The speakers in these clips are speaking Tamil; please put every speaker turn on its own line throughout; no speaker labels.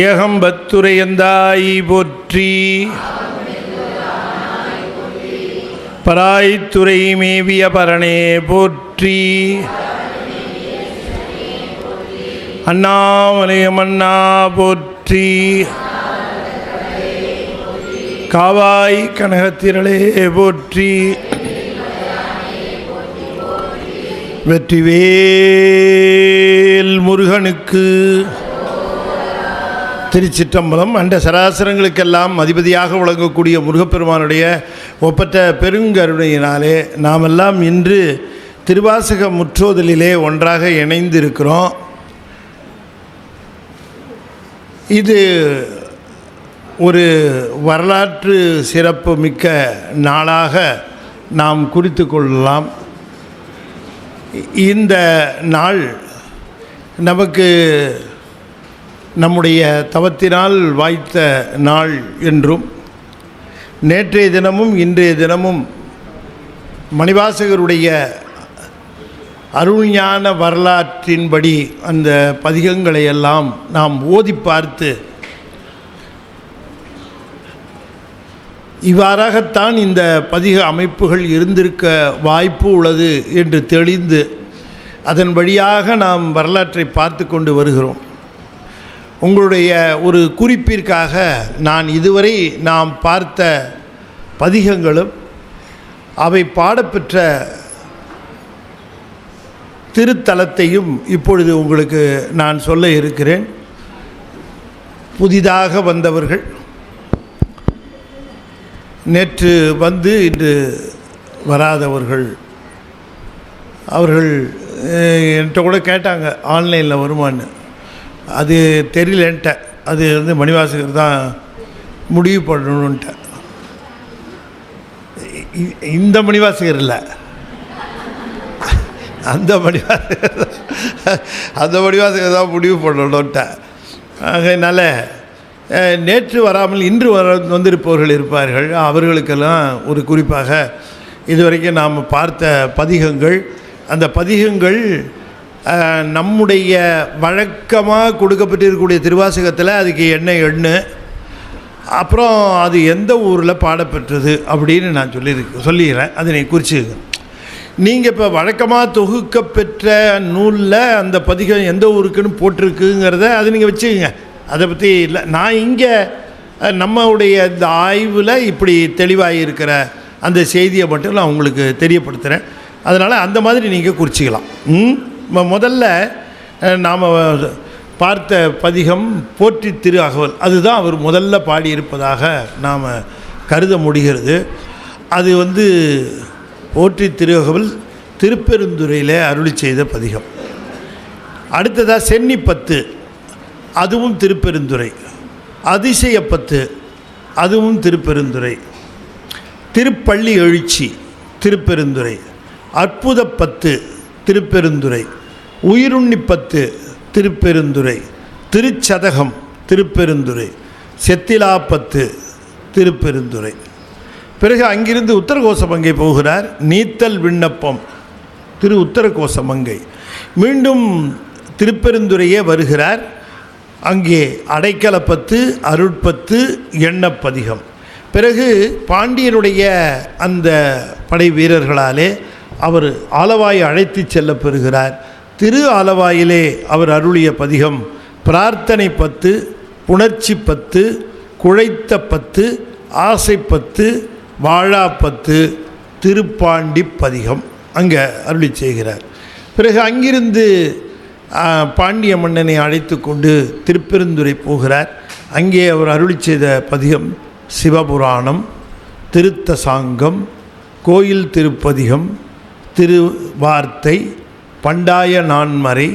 ஏகம்பத்துரையந்தாய் போற்றி, பராய்த்துறை மேவிய பரணே போற்றி, அண்ணாமலையமண்ணா போற்றி, காவாய் கனகத்திரளே போற்றி, வெற்றிவேல் முருகனுக்கு. திருச்சிற்றம்பலம். அண்ட சராசரங்களுக்கெல்லாம் அதிபதியாக விளங்கக்கூடிய முருகப்பெருமானுடைய ஒப்பற்ற பெருங்கருணையினாலே நாமெல்லாம் இன்று திருவாசக முற்றோதலிலே ஒன்றாக இணைந்திருக்கிறோம். இது ஒரு வரலாற்று சிறப்பு மிக்க நாளாக நாம் குறித்து கொள்ளலாம். இந்த நாள் நமக்கு நம்முடைய தவத்தினால் வாய்த்த நாள் என்றும், நேற்றைய தினமும் இன்றைய தினமும் மணிவாசகருடைய அருள்ஞான வரலாற்றின்படி அந்த பதிகங்களை எல்லாம் நாம் ஓதி பார்த்து இவ்வாறாகத்தான் இந்த பதிக அமைப்புகள் இருந்திருக்க வாய்ப்பு உள்ளது என்று தெளிந்து அதன் வழியாக நாம் வரலாற்றை பார்த்து கொண்டு வருகிறோம். உங்களுடைய ஒரு குறிப்பிற்காக நான் இதுவரை நாம் பார்த்த பதிகங்களும் அவை பாடப்பெற்ற திருத்தலத்தையும் இப்பொழுது உங்களுக்கு நான் சொல்ல இருக்கிறேன். புதிதாக வந்தவர்கள், நேற்று வந்து இன்று வராதவர்கள், அவர்கள் என்கிட்ட கூட கேட்டாங்க ஆன்லைனில் வருமானு. அது தெரியலன்ட்ட. அது வந்து மணிவாசகர் தான் முடிவு பண்ணணுன்ட்ட. இந்த மணிவாசகர் இல்லை, அந்த மணிவாசகர் தான் முடிவு பண்ணணுன்ட்ட. அதனால் நேற்று வராமல் இன்று வந்திருப்பவர்கள் இருப்பார்கள். அவர்களுக்கெல்லாம் ஒரு குறிப்பாக இதுவரைக்கும் நாம் பார்த்த பதிகங்கள், அந்த பதிகங்கள் நம்முடைய வழக்கமாக கொடுக்கப்பட்டிருக்கக்கூடிய திருவாசகத்தில் அதுக்கு என்ன எண்ணு, அப்புறம் அது எந்த ஊரில் பாடப்பெற்றது அப்படின்னு நான் சொல்லிடுறேன். அதை நீ குறிச்சுங்க. நீங்கள் இப்போ வழக்கமாக தொகுக்கப்பெற்ற நூலில் அந்த பதிகம் எந்த ஊருக்குன்னு போட்டிருக்குங்கிறத அதை நீங்கள் வச்சுக்கோங்க. அதை பற்றி இல்லை. நான் இங்கே நம்மளுடைய இந்த ஆய்வில் இப்படி தெளிவாக இருக்கிற அந்த செய்தியை மட்டும் நான் உங்களுக்கு தெரியப்படுத்துகிறேன். அதனால் அந்த மாதிரி நீங்கள் குறிச்சிக்கலாம். முதல்ல நாம் பார்த்த பதிகம் போற்றி திரு அகவல். அதுதான் அவர் முதல்ல பாடியிருப்பதாக நாம் கருத முடிகிறது. அது வந்து போற்றி திரு அகவல் திருப்பெருந்துறையில் அருளி செய்த பதிகம். அடுத்ததாக சென்னிப்பத்து, அதுவும் திருப்பெருந்துறை. அதிசயப்பத்து, அதுவும் திருப்பெருந்துறை. திருப்பள்ளி எழுச்சி திருப்பெருந்துறை. அற்புதப்பத்து திருப்பெருந்துறை. உயிருண்ணிப்பத்து திருப்பெருந்துறை. திருச்சதகம் திருப்பெருந்துறை. செத்திலாப்பத்து திருப்பெருந்துறை. பிறகு அங்கிருந்து உத்தரகோசமங்கை போகிறார். நீத்தல் விண்ணப்பம் திரு உத்தரகோசமங்கை. மீண்டும் திருப்பெருந்துறையே வருகிறார். அங்கே அடைக்கலப்பத்து, அருட்பத்து, எண்ணப்பதிகம். பிறகு பாண்டியனுடைய அந்த படை வீரர்களாலே அவர் ஆலவாயை அழைத்து செல்ல பெறுகிறார். திரு ஆலவாயிலே அவர் அருளிய பதிகம் பிரார்த்தனை பத்து, புணர்ச்சி பத்து, குழைத்த பத்து, ஆசைப்பத்து, வாழாப்பத்து, திருப்பாண்டி பதிகம் அங்கே அருளி செய்கிறார். பிறகு அங்கிருந்து பாண்டிய மன்னனை அழைத்து கொண்டு திருப்பெருந்துறை போகிறார். அங்கே அவர் அருளி செய்த பதிகம் சிவபுராணம், திருத்தசாங்கம், கோயில் திருப்பதிகம், திருவார்த்தை, பண்டாய நான்மறை,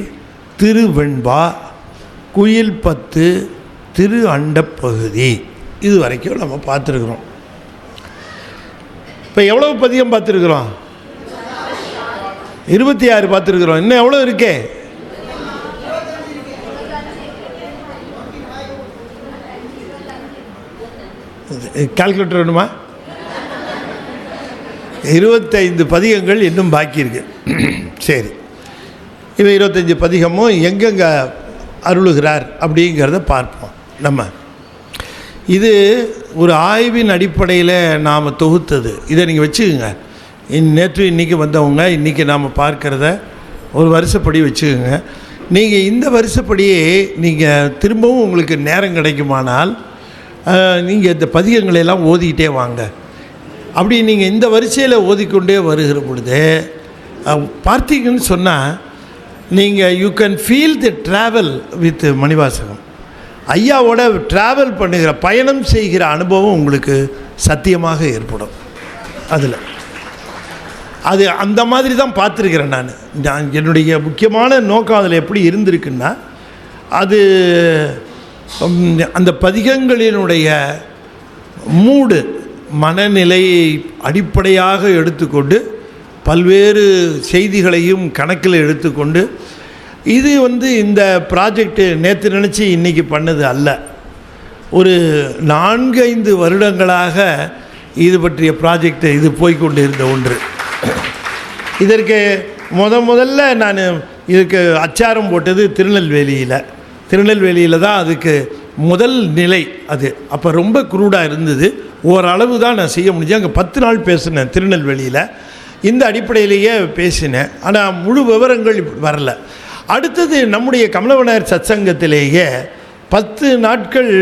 திருவெண்பா, குயில் பத்து, திரு அண்டப்பகுதி. இது வரைக்கும் நம்ம பார்த்துருக்குறோம். இப்போ எவ்வளவு பதிகம் பார்த்துருக்குறோம்? 26 பார்த்துருக்குறோம். இன்னும் எவ்வளோ இருக்கே? கால்குலேட்டர் வேணுமா? 25 பதிகங்கள் இன்னும் பாக்கி இருக்கு. சரி, இவை 25 பதிகமும் எங்கெங்கே அருளுகிறார் அப்படிங்கிறத பார்ப்போம். நம்ம இது ஒரு ஆய்வின் அடிப்படையில் நாம் தொகுத்தது. இதை நீங்கள் வச்சுக்கோங்க. நேற்று இன்றைக்கி வந்தவங்க இன்றைக்கி நாம் பார்க்குறத ஒரு வருஷப்படி வச்சுக்கோங்க. நீங்கள் இந்த வருஷப்படியே நீங்கள் திரும்பவும் உங்களுக்கு நேரம் கிடைக்குமானால் நீங்கள் இந்த பதிகங்களெல்லாம் ஓதிக்கிட்டே வாங்க. அப்படி நீங்கள் இந்த வரிசையில் ஓதிக்கொண்டே வருகிற பொழுது பார்த்தீங்கன்னு சொன்னால் நீங்கள் you can feel the travel with Manivasagam. ஐயாவோட ட்ராவல் பண்ணுகிற பயணம் செய்கிற அனுபவம் உங்களுக்கு சத்தியமாக ஏற்படும். அதில் அது அந்த மாதிரி தான் பார்த்துருக்கிறேன் நான். என்னுடைய முக்கியமான நோக்கம் அதில் எப்படி இருந்திருக்குன்னா, அது அந்த பதிகங்களினுடைய மூடு மனநிலையை அடிப்படையாக எடுத்துக்கொண்டு பல்வேறு செய்திகளையும் கணக்கில் எடுத்துக்கொண்டு, இது இந்த ப்ராஜெக்டு நேற்று நினச்சி இன்றைக்கி பண்ணது அல்ல. ஒரு 4-5 வருடங்களாக இது பற்றிய ப்ராஜெக்டு இது போய்கொண்டு இருந்த ஒன்று. இதற்கு முதல்ல நான் இதுக்கு அச்சாரம் போட்டது திருநெல்வேலியில் தான் அதுக்கு முதல் நிலை. அது அப்போ ரொம்ப குரூடாக இருந்தது. ஓரளவு தான் நான் செய்ய முடிஞ்சேன். அங்கே 10 நாள் பேசினேன் திருநெல்வேலியில். இந்த அடிப்படையிலேயே பேசினேன். ஆனால் முழு விவரங்கள் வரல. அடுத்தது நம்முடைய கமலவிநாயகர் சத்சங்கத்திலேயே 10 நாட்கள்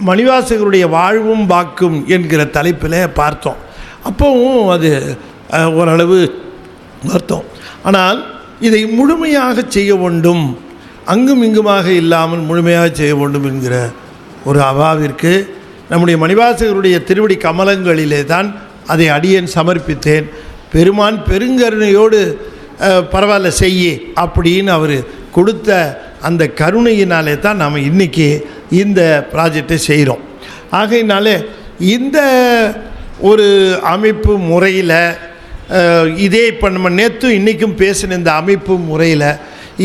மணிவாசகருடைய வாழ்வும் வாக்கும் என்கிற தலைப்பில் பார்த்தோம். அப்போவும் அது ஓரளவு பார்த்தோம். ஆனால் இதை முழுமையாக செய்ய வேண்டும், அங்கும் இங்குமாக இல்லாமல் முழுமையாக செய்ய வேண்டும் என்கிற ஒரு அவாவிற்கு நம்முடைய மணிவாசகருடைய திருவடி கமலங்களிலே தான் அதை அடியேன் சமர்ப்பித்தேன். பெருமான் பெருங்கருணையோடு பரவாயில்ல செய்ய அப்படின்னு அவர் கொடுத்த அந்த கருணையினாலே தான் நாம் இன்றைக்கி இந்த ப்ராஜெக்டை செய்கிறோம். ஆகையினாலே இந்த ஒரு அமைப்பு முறையில் இதே இப்போ நம்ம நேற்றும் இன்றைக்கும் பேசின இந்த அமைப்பு முறையில்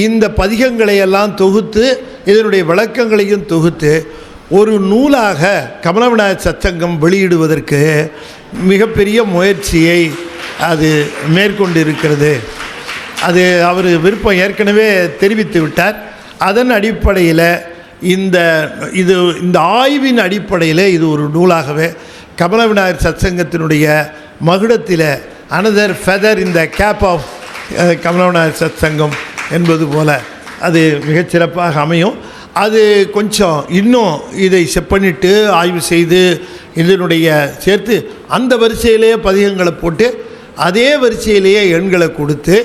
இந்த பதிகங்களையெல்லாம் தொகுத்து இதனுடைய விளக்கங்களையும் தொகுத்து ஒரு நூலாக கமலவிநாயகர் சத்சங்கம் வெளியிடுவதற்கு மிகப்பெரிய முயற்சியை அது மேற்கொண்டு இருக்கிறது. அது அவர் விருப்பம் ஏற்கனவே தெரிவித்து விட்டார். அதன் அடிப்படையில் இந்த ஆய்வின் அடிப்படையில் இது ஒரு நூலாகவே கமலவிநாயகர் சத்சங்கத்தினுடைய மகுடத்தில் அனதர் ஃபெதர் இந்த கேப் ஆஃப் கமலவிநாயகர் சத்சங்கம் என்பது போல் அது மிகச்சிறப்பாக அமையும். அது கொஞ்சம் இன்னும் இதை பண்ணிட்டு ஆய்வு செய்து இதனுடைய சேர்த்து அந்த வரிசையிலேயே பதிகங்களை போட்டு அதே வரிசையிலேயே எண்களை கொடுத்து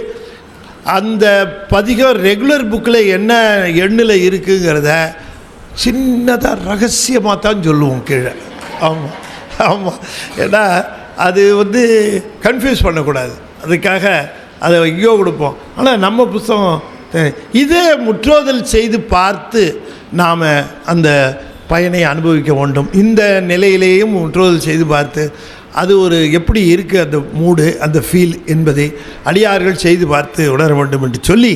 அந்த பதிகம் ரெகுலர் புக்கில் என்ன எண்ணில் இருக்குங்கிறத சின்னதாக ரகசியமாக தான் சொல்லுவோம் கீழே. ஆமாம் ஆமாம், ஏன்னா அது கன்ஃபியூஸ் பண்ணக்கூடாது. அதுக்காக அதை எங்கேயோ கொடுப்போம். ஆனால் நம்ம புத்தகம் இதே முற்றோதல் செய்து பார்த்து நாம் அந்த பயனை அனுபவிக்க வேண்டும். இந்த நிலையிலேயும் முற்றோதல் செய்து பார்த்து அது ஒரு எப்படி இருக்குது அந்த மூடு அந்த ஃபீல் என்பதை அடியார்கள் செய்து பார்த்து உணர வேண்டும் என்று சொல்லி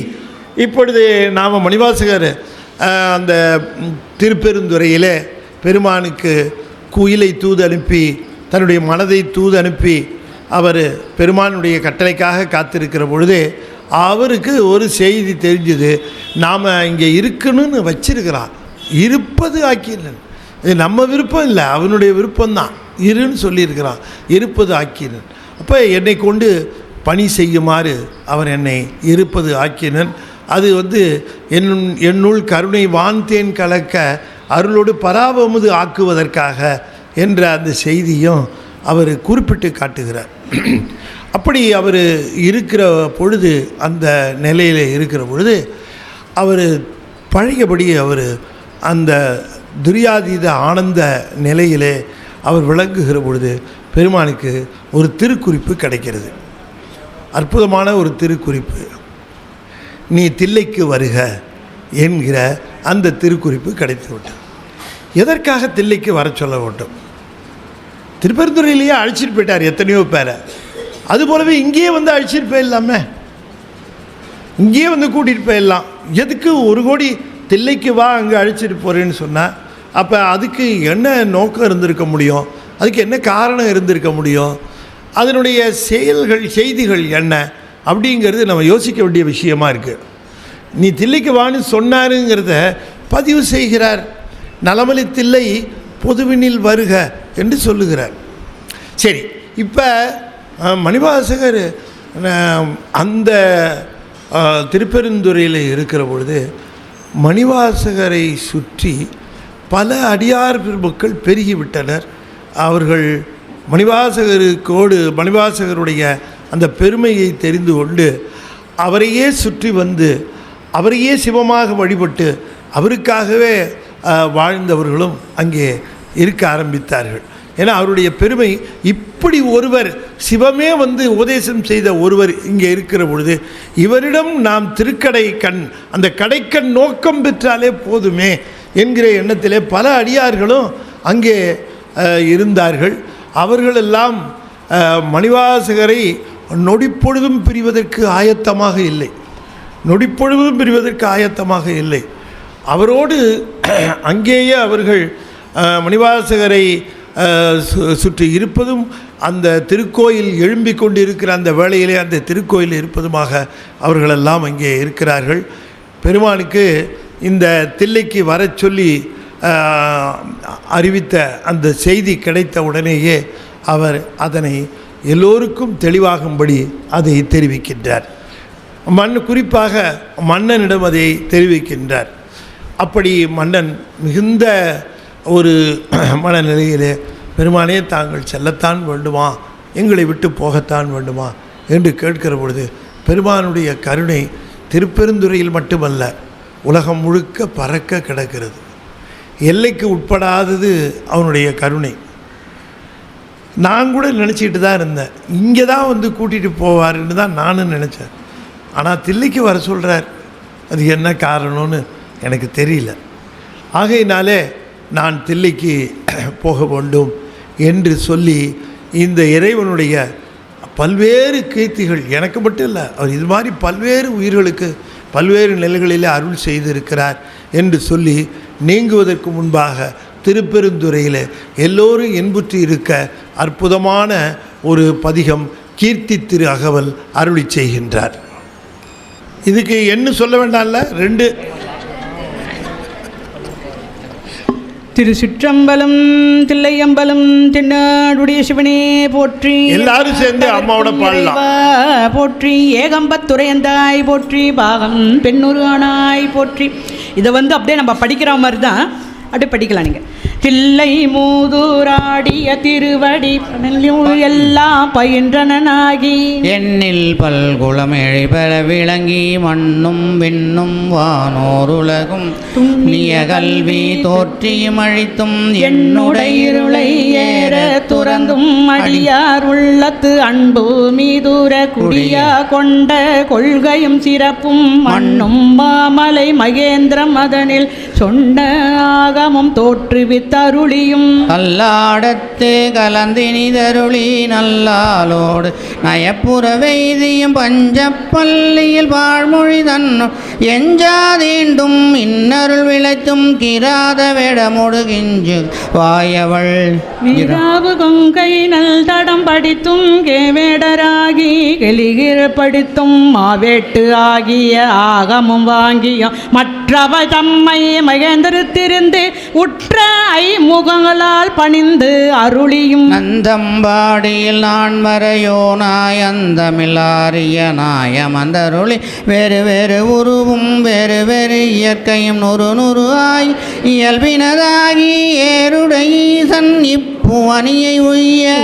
இப்பொழுது நாம் மணிவாசகர் அந்த திருப்பெருந்துறையிலே பெருமானுக்கு குயிலை தூது அனுப்பி தன்னுடைய மனதை தூது அனுப்பி அவர் பெருமானுடைய கட்டளைக்காக காத்திருக்கிற பொழுது அவருக்கு ஒரு செய்தி தெரிஞ்சுது. நாம் இங்கே இருக்கணும்னு வச்சிருக்கிறான், இருப்பது ஆக்கினன். இது நம்ம விருப்பம் இல்லை, அவனுடைய விருப்பம்தான். இருன்னு சொல்லியிருக்கிறான், இருப்பது ஆக்கினன். அப்போ என்னை கொண்டு பணி செய்யுமாறு அவர் என்னை இருப்பது ஆக்கினன். அது என்னுள் கருணை வான்தேன் கலக்க அருளோடு பராபமுது ஆக்குவதற்காக என்ற அந்த செய்தியும் அவர் குறிப்பிட்டு காட்டுகிறார். அப்படி அவர் இருக்கிற பொழுது, அந்த நிலையில் இருக்கிற பொழுது அவர் பழையபடி அவர் அந்த துரியாதீத ஆனந்த நிலையிலே அவர் விளங்குகிற பொழுது பெருமானுக்கு ஒரு திருக்குறிப்பு கிடைக்கிறது. அற்புதமான ஒரு திருக்குறிப்பு. நீ தில்லைக்கு வருக என்கிற அந்த திருக்குறிப்பு கிடைத்து விட்டது. எதற்காக தில்லைக்கு வர சொல்ல வேண்டும்? திருப்பெருந்துறையிலேயே அழைச்சிட்டு போயிட்டார் எத்தனையோ பேரை. அதுபோலவே இங்கேயே அழைச்சிட்டு போயிடலாமே, இங்கேயே கூட்டிகிட்டு போயிடலாம். எதுக்கு 1 கோடி தில்லைக்கு வா அங்கே அழைச்சிட்டு போகிறேன்னு சொன்னால், அப்போ அதுக்கு என்ன நோக்கம் இருந்திருக்க முடியும்? அதுக்கு என்ன காரணம் இருந்திருக்க முடியும்? அதனுடைய செய்திகள் என்ன அப்படிங்கிறது நம்ம யோசிக்க வேண்டிய விஷயமா இருக்குது. நீ தில்லைக்கு வான்னு சொன்னாருங்கிறத பதிவு செய்கிறார். நலமலி தில்லை பொதுவினில் வருக என்று சொல்லுகிறார். சரி, இப்போ மணிவாசகர் அந்த திருப்பெருந்துறையில் இருக்கிற பொழுது மணிவாசகரை சுற்றி பல அடியார் பெருமக்கள் பெருகிவிட்டனர். அவர்கள் மணிவாசகருடைய அந்த பெருமையை தெரிந்து கொண்டு அவரையே சுற்றி வந்து அவரையே சிவமாக வழிபட்டு அவருக்காகவே வாழ்ந்தவர்களும் அங்கே இருக்க ஆரம்பித்தார்கள். ஏன்னா அவருடைய பெருமை, இப்படி ஒருவர் சிவமே வந்து உபதேசம் செய்த ஒருவர் இங்கே இருக்கிற பொழுது இவரிடம் நாம் அந்த கடைக்கண் நோக்கம் பெற்றாலே போதுமே என்கிற எண்ணத்திலே பல அடியார்களும் அங்கே இருந்தார்கள். அவர்களெல்லாம் மணிவாசகரை நொடிப்பொழுதும் பிரிவதற்கு ஆயத்தமாக இல்லை. அவரோடு அங்கேயே அவர்கள் மணிவாசகரை சுற்றி இருப்பதும், அந்த திருக்கோயில் எழும்பிக் கொண்டு இருக்கிற அந்த வேளையிலே அந்த திருக்கோயில் இருப்பதுமாக அவர்களெல்லாம் அங்கே இருக்கிறார்கள். பெருமானுக்கு இந்த தில்லைக்கு வர சொல்லி அறிவித்த அந்த செய்தி கிடைத்த உடனேயே அவர் அதனை எல்லோருக்கும் தெளிவாகும்படி அதை தெரிவிக்கின்றார். குறிப்பாக மன்னனிடம் அதை தெரிவிக்கின்றார். அப்படி மன்னன் மிகுந்த ஒரு மனநிலையிலே, பெருமானே தாங்கள் செல்லத்தான் வேண்டுமா, எங்களை விட்டு போகத்தான் வேண்டுமா என்று கேட்கிற பொழுது பெருமானுடைய கருணை திருப்பெருந்துறையில் மட்டுமல்ல, உலகம் முழுக்க பறக்க கிடக்கிறது. எல்லைக்கு உட்படாதது அவனுடைய கருணை. நான் கூட நினச்சிக்கிட்டு தான் இருந்தேன், இங்கே தான் வந்து கூட்டிகிட்டு போவார்ன்னு தான் நானும் நினச்சேன். ஆனால் தில்லைக்கு வர சொல்கிறார், அது என்ன காரணம்னு எனக்கு தெரியல. ஆகையினாலே நான் தில்லைக்கு போக வேண்டும் என்று சொல்லி இந்த இறைவனுடைய பல்வேறு கீர்த்திகள், எனக்கு மட்டும் இல்லை, அவர் இது மாதிரி பல்வேறு உயிர்களுக்கு பல்வேறு நிலைகளிலே அருள் செய்திருக்கிறார் என்று சொல்லி நீங்குவதற்கு முன்பாக திருப்பெருந்துறையில் எல்லோரும் இன்புற்று இருக்க அற்புதமான ஒரு பதிகம் கீர்த்தி திரு அகவல் அருளி செய்கின்றார். இதுக்கு என்ன சொல்ல வேண்டாம்ல, 2
திருச்சிற்றம்பலம் தில்லையம்பலம் தென்னாடுடைய சிவனே போற்றி.
எல்லாரும் சேர்ந்து அம்மாவோட பாடலாம்.
போற்றி ஏகம்பத்துறையந்தாய் போற்றி, பாகம் பெண்ணொரு ஆனாய் போற்றி. இதை வந்து அப்படியே நம்ம படிக்கிற மாதிரி தான் அப்படியே படிக்கலாம். நீங்கள் தில்லை மூதூராடிய திருவடி எல்லாம் பயின்றனாகி
எண்ணில் பல்குளம் எழிபெற விளங்கி மண்ணும் விண்ணும் வானோருலகும் துண்ணிய கல்வி தோற்றியும் அழித்தும் என்னுடைய இருளை ஏற துறந்தும் அடியார் உள்ளத்து அன்பு மீதூர குடியா கொண்ட கொள்கையும் சிறப்பும் மண்ணும் மாமலை மகேந்திரம் அதனில் சொன்ன ஆகமும் தோற்றுவித்த அருளியும் நல்லாடத்து கலந்தினிதருளி நல்லாலோடு நயப்புற வெய்தியும் பஞ்சப்பள்ளியில் வாழ்மொழி தன்னு எஞ்சாதீண்டும் இன்னருள் விளைத்தும் கிராத வேடமோடு கிஞ்சு வாயவள்
விராவு கொங்கை நல் தடம் படித்தும் கேவேடராகி கெளிகிற படித்தும் மாவேட்டு ஆகிய ஆகமும் வாங்கியும் மற்றவ தம்மை மகேந்திரத்திருந்து உற்ற முகங்களால் பணிந்து அருளியும்
நந்தம்பாடியில் நான் மறையோனாய் அந்தமில்லாரிய நாயமந்தருளி வேறு வேறு உருவும் வேறு வேறு இயற்கையும் நுறு ஆய் இயல்பினதாகி ஏருடைய ஈசன் இப்புவனியை உய்ய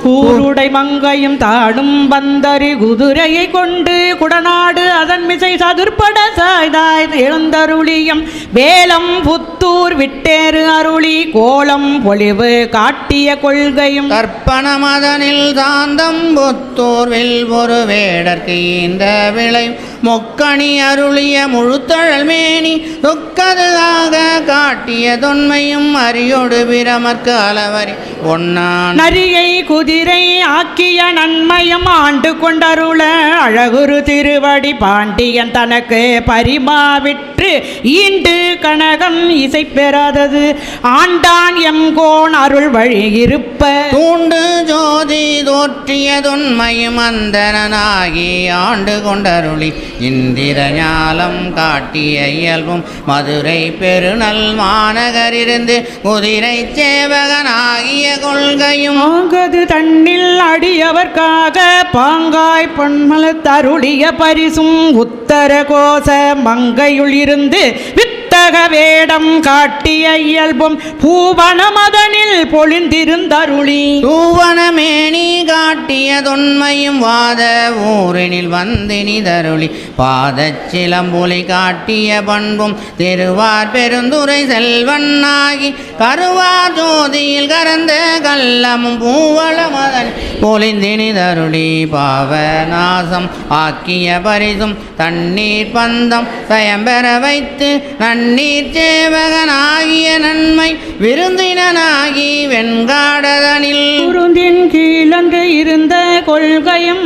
கூருடை மங்கையும் தாடும் பந்தரி குதிரையை கொண்டு குடநாடு அதன் மிசை சதுர்பட சாய்தாய் எழுந்தருளியம் வேலம் புத்தூர் விட்டேறு அருளி கோலம் பொலிவு காட்டிய கொள்கையும்
கற்பன மதனில் சாந்தம் புத்தூர் வெல்வொரு வேடற்கு இந்த விளை மொக்கணி அருளிய முழுத்தழல் மேனி துக்கதாக காட்டிய தொன்மையும் அரியோடு பிரமற்கு அளவரி ஒன்னான்
நரியை குதிரை ஆக்கிய நன்மையும் ஆண்டு கொண்டருள அழகுரு திருவடி பாண்டியன் தனக்கு பரிமாவிற்று ஈண்டு கனகம் இசை பெறாதது ஆண்டான் எம்கோன் அருள் வழி இருப்ப
தூண்டு ஜோதி தோற்றியதொன்மையும் அந்தரனாகி ஆண்டு கொண்டருளி இந்திர ஞாலம் காட்டிய இயல்பும் மதுரை பெருநல் மாநகரிருந்து குதிரை சேவகனாகிய கொள்கையும்
ஆகது தன்னில் அடியவர்க்காக பாங்காய் பொன்மல தருளிய பரிசும் உத்தர கோச மங்கையுள் இருந்து வித்தக வேடம் காட்டிய இயல்பும் பூவனமதனில் பொழிந்திருந்தருளி
தூவனமேனி காட்டிய தொன்மையும் வாத ஊரினில் வந்தினி தருளி பாதச் சிலம்புலி காட்டிய பண்பும் திருவார் பெருந்துரை செல்வன்னாகி கருவார் ஜோதியில் கரந்த கல்லமும் பூவளமதன் பொழிந்தினி தருளி பாவநாசம் ஆக்கிய பரிசும் தண்ணீர் பந்தம் பயம்பெற வைத்து நன்னீர் சேவகனாகிய நன்மை விருந்தினனாகி வெண்காடதனில்
குருந்தின் கீழன்று இருந்த கொள்கையும்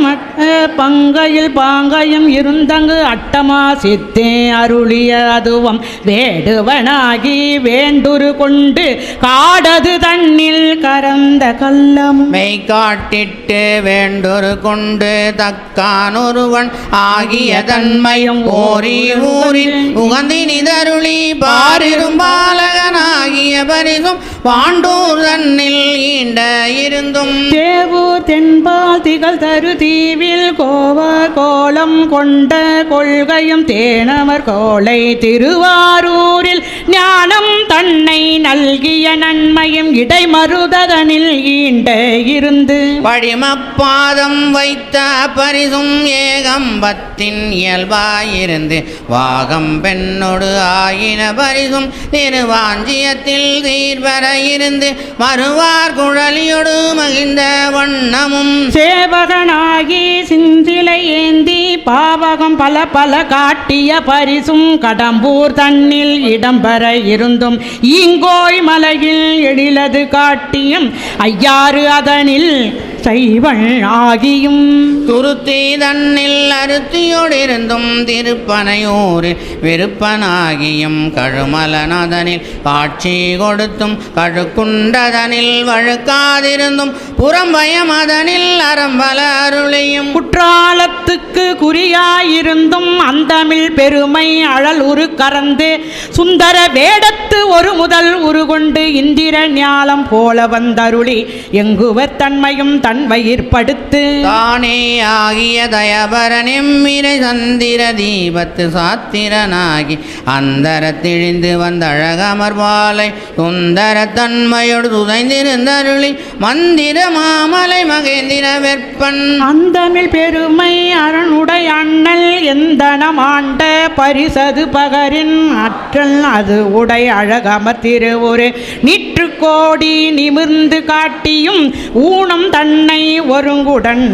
பங்கையில் பாங்கையும் இருந்தங்கு அட்டமா சித்தே அருளிய அதுவும் வேடுவனாகி வேண்டுரு கொண்டு காடது தன்னில் கரந்த கல்லம்
மெய் காட்டிட்டு வேண்டொரு கொண்டு தக்கானொருவன் ஆகிய தன்மையும் ஓரி ஊரில் உகந்தினி தருளி பாரிரும் பாலகனாகிய பரிசும் பாண்டூர் தன்னில் ஈண்ட இருந்தும்
தேவு தென்பால் திகழ் தரு தீவில் கோலம் கொண்ட கொள்கையும் தேனமர் கோளை திருவாரூரில் ஞானம் தன்னை நல்கிய நன்மையும் இடைமருதனில் ஈண்ட இருந்து
படிமப்பாதம் வைத்த பரிசும் ஏகம்பத்தின் இயல்பாயிருந்து வாகம் பெண்ணொடு ஆயின பரிசும் திருவாஞ்சியத்தில் தீர்வர இருந்து மறுவார் குழலியொடு மகிழ்ந்த வண்ணமும்
சேவகனாகி சிந்திலை ஏந்தி பாவகம் பல பல காட்டிய பரிசும் கடம்பூர் தன்னில் இடம்பெற இருந்தும் ஈங்கோய் மலையில் எழிலது காட்டியும் ஐயாறு அதனில் சைவள் ஆகியும்
துருத்தி தன்னில் அருத்தியோடிருந்தும் திருப்பனையூரில் விருப்பனாகியும் கழுமலநாதனில் காட்சி கொடுத்தும் கழுக்குண்டதனில் வழுக்காதிருந்தும் புறம்பயம் அதனில் அறம்பல அருளியும்
குற்றாலத்துக்கு குறியாயிருந்தும் அந்தமிழ் பெருமை அழல் உரு கறந்து சுந்தர வேடத்து ஒரு முதல் உருகொண்டு இந்திர ஞாலம் போல வந்தருளி எங்குவர் தன்மையும் தன் வயிற்படுத்து
தானே ஆகிய தயபரன் எம்மிரை சந்திர தீபத்து சாத்திரனாகி அந்தரத்திழிந்து வந்த அழகமர்வாலை சுந்தர தன்மையோடு துதைந்திருந்தருளி மந்திர மாமலை மகேந்திர வெப்பன்
அந்தமிழ் பெருமை அரணுடை அண்ணல் எந்தனம் ஆண்ட பரிசது பகரின் அற்றல் அது உடை அழகமர் திருவுரு நிற்று கோடி நிமிர்ந்து காட்டியும் ஊனம் தன்னை ஒருங்குடன்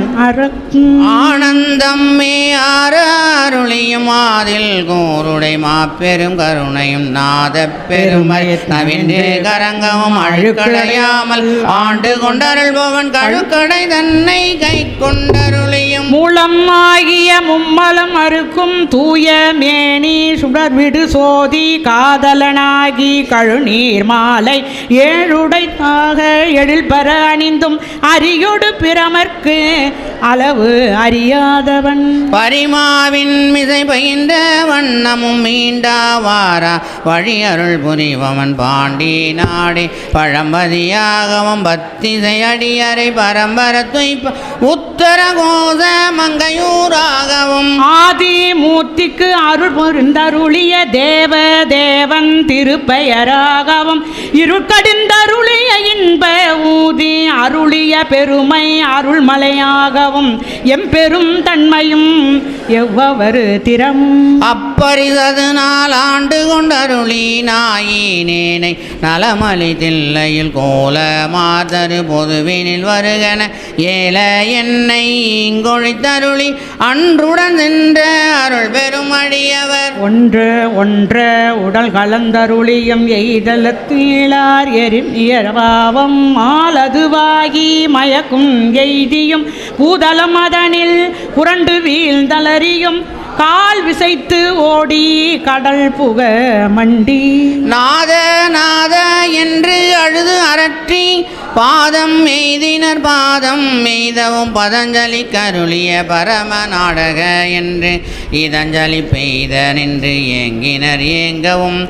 ஆனந்தம் மே ஆறுளியும் ஆதில் கூருடை மாப்பெரும் கருணையும் நாத பெருமை நவின்று கரங்கவும் அழுக்கடையாமல் ஆண்டு கொண்டருள்பவன் கழுக்கடை தன்னை கை கொண்டருளியும்
மூலம் ஆகிய மும்மலம் அறுக்கும் தூய மேனி சுடர்விடு சோதி காதலனாகி கழுநீர் மாலை ஏழுடைத்தாக எழில் பெற அணிந்தும் அரியோடு பிரமர்க்கு அளவு அறியாதவன்
பரிமாவின் மிசை பயின்ற வண்ணமும் மீண்டாவாரா வழி அருள் புரிவவன் பாண்டி நாடி பழம்பதியாகவும் பத்திசை அடியறை பரம்பர துய்ப்ப உத்தர கோச மங்கையூராகவும்
ஆதி மூர்த்திக்கு அருள் புரிந்தருளிய தேவ தேவன் திருப்பெயராகவும் இருட்கடிந்தருளிய இன்ப ஊதி அருளிய பெருமை அருள்மலையாகவும் எம்பெரும் தன்மையும் எவ்வொரு திறம்
அப்பரிசது நாளாண்டு கொண்டருளி நாயினேனை நலமலி தில்லையில் கோல மாதரு பொதுவினில் வருகன ஏல என்னை இங்கொழித்தருளி அன்றுடன் நின்ற அருள் பெரும் அடியவர்
ஒன்று உடல் கலந்தருளியும் எய்தலத்தீளார் எரிபாவம் மாலதுவாகி மயக்கும் எய்தியும் பூதலம் அதனில் புரண்டு வீழ்ந்தலறியும் கால் விசைத்து ஓடி கடல் புக மண்டி
நாத நாத என்று அழுது அரற்றி பாதம் எய்தினர் பாதம் எய்தவும் பதஞ்சலி கருளிய பரம நாடக என்று இதஞ்சலி பெய்த நின்று ஏங்கினர் ஏங்கவும்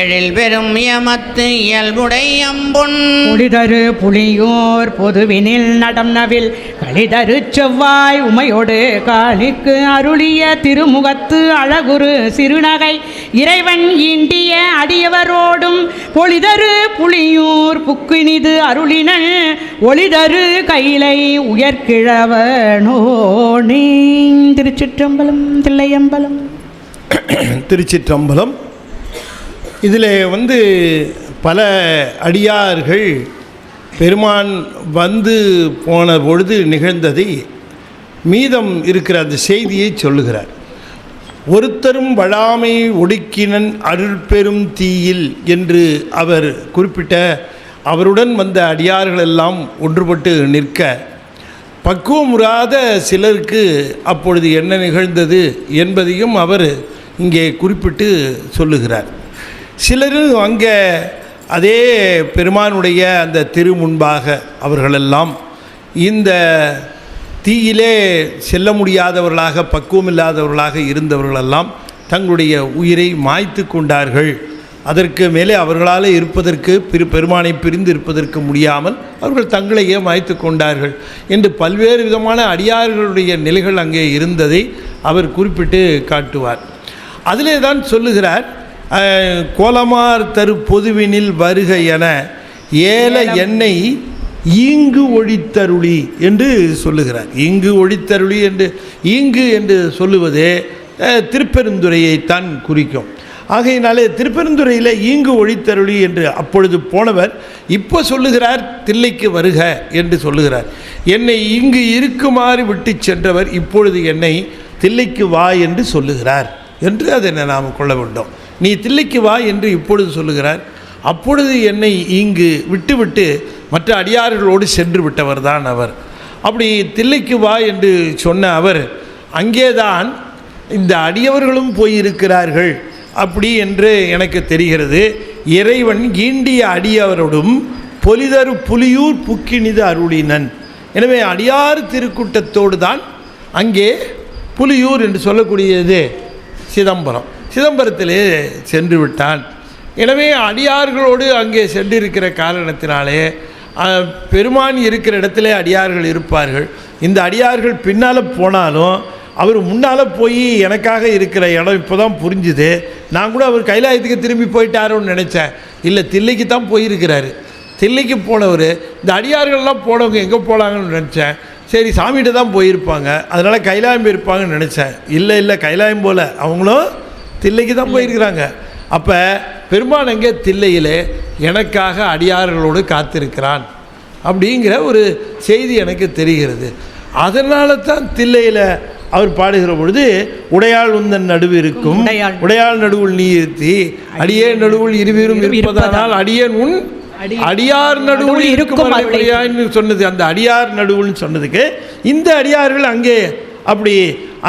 எழில் பெரும் யமத்து இயல்புடை அம்பொன்
ஒளிதரு புலியோர் பொதுவினில் நடம் நவில் களிதரு செவ்வாய் உமையோடு காளிக்கு அருளிய திருமுகத்து அழகுரு சிறுநகை இறைவன் ஈண்டிய அடியவரோடும் பொலிதரு புலியூர் புக்கினிது அருளின ஒளிதரு கைலை உயர்கிழவனோனே. திருச்சிற்றம்பலம். தில்லையம்பலம்.
திருச்சிற்றம்பலம். இதில் பல அடியார்கள் பெருமான் வந்து போன பொழுது நிகழ்ந்ததை மீதம் இருக்கிற அந்த செய்தியை சொல்லுகிறார். ஒருத்தரும் வழாமை ஒடுக்கினன் அருள் பெரும் தீயில் என்று அவர் குறிப்பிட்ட அவருடன் வந்த அடியார்களெல்லாம் ஒன்றுபட்டு நிற்க பக்குவமுறாத சிலருக்கு அப்பொழுது என்ன நிகழ்ந்தது என்பதையும் அவர் இங்கே குறிப்பிட்டு சொல்லுகிறார். சிலரும் அங்கே அதே பெருமானுடைய அந்த திரு முன்பாக அவர்களெல்லாம் இந்த தீயிலே செல்ல முடியாதவர்களாக பக்குவமில்லாதவர்களாக இருந்தவர்களெல்லாம் தங்களுடைய உயிரை மாய்த்து கொண்டார்கள். அதற்கு மேலே அவர்களால் இருப்பதற்கு பெருமானை பிரிந்து இருப்பதற்கு முடியாமல் அவர்கள் தங்களையே மாய்த்து கொண்டார்கள் என்று பல்வேறு விதமான அடியார்களுடைய நிலைகள் அங்கே இருந்ததை அவர் குறிப்பிட்டு காட்டுவார். அதிலே தான் சொல்லுகிறார், கோலமார் தரு பொதுவினில் வருக என ஏல எண்ணெய் ஈங்கு ஒழித்தருளி என்று சொல்லுகிறார். ஈங்கு ஒழித்தருளி என்று ஈங்கு என்று சொல்லுவதே திருப்பெருந்துறையைத்தான் குறிக்கும். ஆகையினாலே திருப்பெருந்துறையில் ஈங்கு ஒழித்தருளி என்று அப்பொழுது போனவர் இப்போ சொல்லுகிறார் தில்லைக்கு வருக என்று சொல்லுகிறார். என்னை இங்கு இருக்குமாறு விட்டு சென்றவர் இப்பொழுது என்னை தில்லைக்கு வா என்று சொல்லுகிறார் என்று அதை நாம் கொள்ள வேண்டும். நீ தில்லைக்கு வா என்று இப்பொழுது சொல்லுகிறார். அப்பொழுது என்னை இங்கு விட்டுவிட்டு மற்ற அடியார்களோடு சென்று விட்டவர் தான் அவர். அப்படி தில்லைக்கு வா என்று சொன்ன அவர் அங்கேதான் இந்த அடியவர்களும் போயிருக்கிறார்கள் அப்படி என்று எனக்கு தெரிகிறது. இறைவன் ஈண்டிய அடியவரோடும் பொலிதரு புலியூர் புக்கினிது அருளினன். எனவே அடியார் திருக்கூட்டத்தோடு தான் அங்கே புலியூர் என்று சொல்லக்கூடியது சிதம்பரத்திலே சென்று விட்டான். எனவே அடியார்களோடு அங்கே சென்றிருக்கிற காரணத்தினாலே பெருமான் இருக்கிற இடத்துல அடியார்கள் இருப்பார்கள். இந்த அடியார்கள் பின்னால் போனாலும் அவர் முன்னால் போய் எனக்காக இருக்கிற இடம் இப்போ தான் புரிஞ்சுது. நான் கூட அவர் கைலாயத்துக்கு திரும்பி போயிட்டாரோன்னு நினச்சேன். இல்லை, தில்லைக்கு தான் போயிருக்கிறாரு. தில்லைக்கு போனவர் இந்த அடியார்கள்லாம் போனவங்க எங்கே போகலாங்கன்னு நினச்சேன். சரி, சாமிகிட்ட தான் போயிருப்பாங்க, அதனால் கைலாயம் போயிருப்பாங்கன்னு நினச்சேன். இல்லை, கைலாயம் போல் அவங்களும் தில்லைக்கு தான் போயிருக்கிறாங்க. அப்போ பெருமான் அங்கே தில்லையில் எனக்காக அடியார்களோடு காத்திருக்கிறான் அப்படிங்கிற ஒரு செய்தி எனக்கு தெரிகிறது. அதனால தான் தில்லையில் அவர் பாடுகிற பொழுது உடையாள் உந்தன் நடுவு இருக்கும், உடையாள் நடுவுள் நீ இருத்தி அடியே நடுவுள் இருவரும் இருப்பதனால் அடியேன் உன் அடியார் நடுவுள் இருக்கும் சொன்னது. அந்த அடியார் நடுவுள்னு சொன்னதுக்கு இந்த அடியார்கள்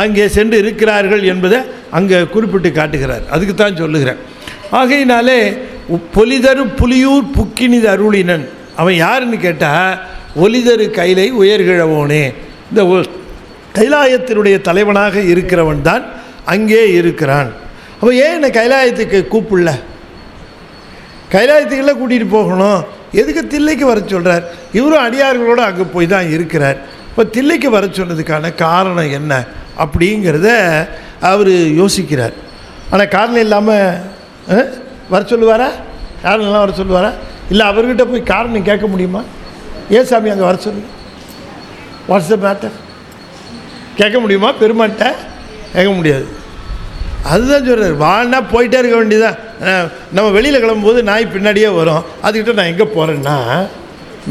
அங்கே சென்று இருக்கிறார்கள் என்பதை அங்கே குறிப்பிட்டு காட்டுகிறார். அதுக்கு தான் சொல்லுகிறேன். ஆகையினாலே பொலிதரு புலியூர் புக்கினிது அருளினன் அவன் யாருன்னு கேட்டால் ஒலிதரு கைலை உயர்கிழவோனே. இந்த கைலாயத்தினுடைய தலைவனாக இருக்கிறவன் தான் அங்கே இருக்கிறான். அப்போ ஏன் என்னை கைலாயத்துக்கு கூப்பிடல? கைலாயத்துக்கெல்லாம் கூட்டிகிட்டு போகணும், எதுக்கு தில்லைக்கு வர சொல்கிறார்? இவரும் அடியார்களோடு அங்கே போய் தான் இருக்கிறார். இப்போ தில்லைக்கு வர சொன்னதுக்கான காரணம் என்ன அப்படிங்கிறத அவர் யோசிக்கிறார். ஆனால் காரணம் இல்லாமல் வர சொல்லுவாரா? காரணம் எல்லாம் வர சொல்லுவாரா? இல்லை, அவர்கிட்ட போய் காரணம் கேட்க முடியுமா? ஏன் சாமி அங்கே வர சொல்லு, வாட்ஸ் த மேட்டர் கேட்க முடியுமா? பெருமாட்ட கேட்க முடியாது. அதுதான் சொல்கிறார், வாழ்னா போயிட்டே இருக்க வேண்டியதான். நம்ம வெளியில் கிளம்பும்போது நாய் பின்னாடியே வரும், அதுக்கிட்ட நான் எங்கே போகிறேன்னா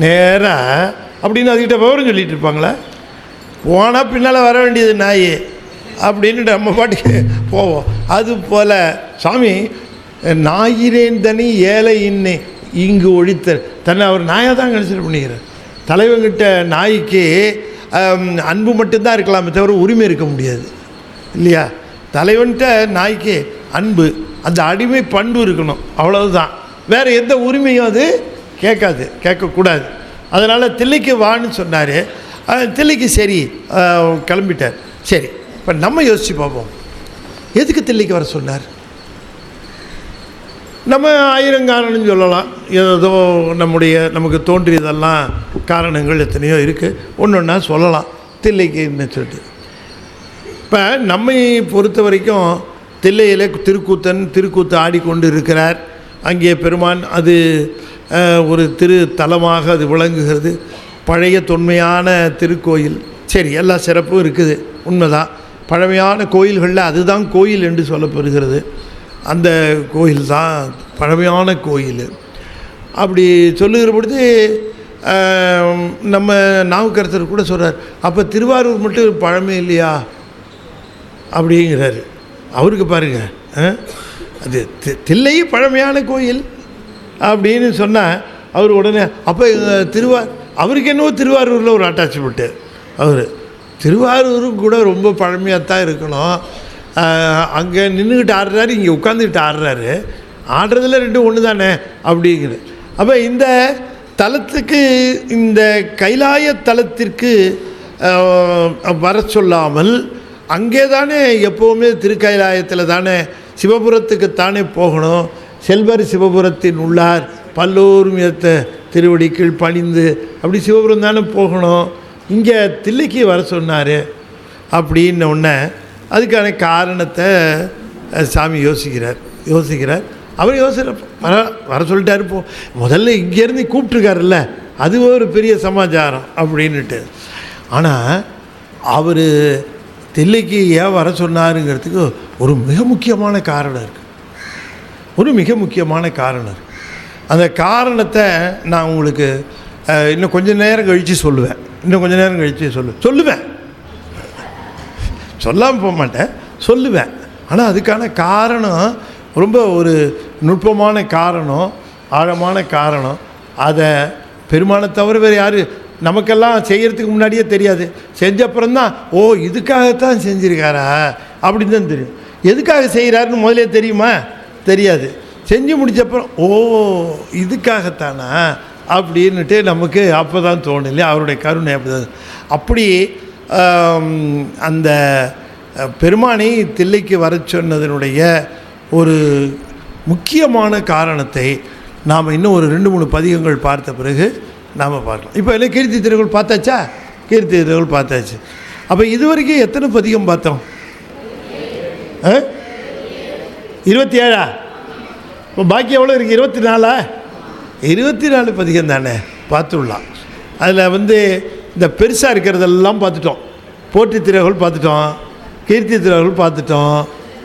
நேராக அப்படின்னு அதுக்கிட்ட விவரம் சொல்லிகிட்டு இருப்பாங்களா? போனால் பின்னால் வர வேண்டியது நாய் அப்படின்னு நம்ம பாட்டுக்கு போவோம். அது போல் சாமி நாயிரேன் தனி ஏழை இன்னே இங்கு ஒழித்த தன்னை அவர் நாயாக தான் கன்சிடர் பண்ணிக்கிறார். தலைவங்கிட்ட நாய்க்கு அன்பு மட்டும்தான் இருக்கலாமே தவிர உரிமை இருக்க முடியாது இல்லையா? தலைவன்கிட்ட நாய்க்கு அன்பு, அந்த அடிமை பண்பு இருக்கணும், அவ்வளவுதான். வேறு எந்த உரிமையும் அது கேட்காது, கேட்கக்கூடாது. அதனால் தில்லைக்கு வான்னு சொன்னார். தில்லைக்கு சரி கிளம்பிட்டார். சரி, இப்போ நம்ம யோசித்து பார்ப்போம், எதுக்கு தில்லைக்கு வர சொன்னார்? நம்ம ஆயிரம் காரணம் சொல்லலாம், ஏதோ நமக்கு தோன்றியதெல்லாம் காரணங்கள் எத்தனையோ இருக்குது, ஒன்று ஒன்றா சொல்லலாம் தில்லைக்கு என்ன சொல்லிட்டு. இப்போ நம்மை பொறுத்த வரைக்கும் தில்லையில் திருக்கூத்து ஆடிக்கொண்டு இருக்கிறார். அங்கே பெருமான் அது ஒரு திருத்தலமாக அது விளங்குகிறது. பழைய தொன்மையான திருக்கோயில். சரி, எல்லா சிறப்பும் இருக்குது, உண்மைதான். பழமையான கோயில்களில் அதுதான் கோயில் என்று சொல்லப்படுகிறது. அந்த கோயில் தான் பழமையான கோயில். அப்படி சொல்லுகிற பொழுது நம்ம நாவுக்கரசர் கூட சொல்கிறார், அப்போ திருவாரூர் மட்டும் பழமை இல்லையா அப்படிங்கிறாரு. அவருக்கு பாருங்கள், அது தில்லை பழமையான கோயில் அப்படின்னு சொன்னால் அவர் உடனே அப்போ அவருக்கு என்னவோ திருவாரூரில் ஒரு அட்டாச்மெண்ட்டு. அவர் திருவாரூரும் கூட ரொம்ப பழமையாக தான் இருக்கணும். அங்கே நின்றுக்கிட்டு ஆடுறாரு, இங்கே உட்காந்துக்கிட்டு ஆடுறாரு, ஆடுறதுல ரெண்டும் ஒன்று தானே அப்படிங்கிறது. அப்போ இந்த தலத்துக்கு, இந்த கைலாய தலத்திற்கு வர சொல்லாமல் அங்கே தானே எப்போவுமே திருக்கைலாயத்தில் தானே சிவபுரத்துக்குத்தானே போகணும். செல்வர் சிவபுரத்தின் உள்ளார் பல்லோரும் ஏற்ற திருவடி கீழ் பணிந்து அப்படி சிவபுரம் தானே போகணும். இங்கே தில்லைக்கு வர சொன்னார் அப்படின்ன உடனே அதுக்கான காரணத்தை சாமி யோசிக்கிறார். அவர் வர சொல்லிட்டாரு. முதல்ல இங்கேருந்து கூப்பிட்ருக்காருல்ல, அது ஒரு பெரிய சமாச்சாரம் அப்படின்ட்டு. ஆனால் அவர் தில்லைக்கு ஏன் வர சொன்னாருங்கிறதுக்கு ஒரு மிக முக்கியமான காரணம் இருக்குது. அந்த காரணத்தை நான் உங்களுக்கு இன்னும் கொஞ்சம் நேரம் கழித்து சொல்லுவேன். சொல்லாமல் போக மாட்டேன், சொல்லுவேன். ஆனால் அதுக்கான காரணம் ரொம்ப ஒரு நுட்பமான காரணம், ஆழமான காரணம். அதை பெருமானை தவிர வேறு யார் நமக்கெல்லாம் செய்கிறதுக்கு முன்னாடியே தெரியாது. செஞ்ச அப்புறம்தான் ஓ இதுக்காகத்தான் செஞ்சுருக்காரா அப்படின்னு தான் தெரியும். எதுக்காக செய்கிறாருன்னு முதலே தெரியுமா? தெரியாது. செஞ்சு முடித்தப்புறம் ஓ இதுக்காகத்தானா அப்படின்னுட்டு நமக்கு அப்போ தான் தோணும் இல்லையா? அவருடைய கருணை அப்படி தான். அப்படி அந்த பெருமானை தில்லைக்கு வர சொன்னதனுடைய ஒரு முக்கியமான காரணத்தை நாம் இன்னும் ஒரு 2-3 பதிகங்கள் பார்த்த பிறகு நாம் பார்க்கலாம். இப்போ எல்லாம் கீர்த்தி திருவுகள் பார்த்தாச்சா? கீர்த்தி திருவுகள் பார்த்தாச்சு. அப்போ இதுவரைக்கும் எத்தனை பதிகம் பார்த்தோம்? 27. இப்போ பாக்கி எவ்வளோ இருக்குது? 24. 24 பதிகம் தானே பார்த்துடலாம். அதில் இந்த பெருசாக இருக்கிறதெல்லாம் பார்த்துட்டோம். போற்றி திருவுகள் பார்த்துட்டோம், கீர்த்தி திருவுகள் பார்த்துட்டோம்,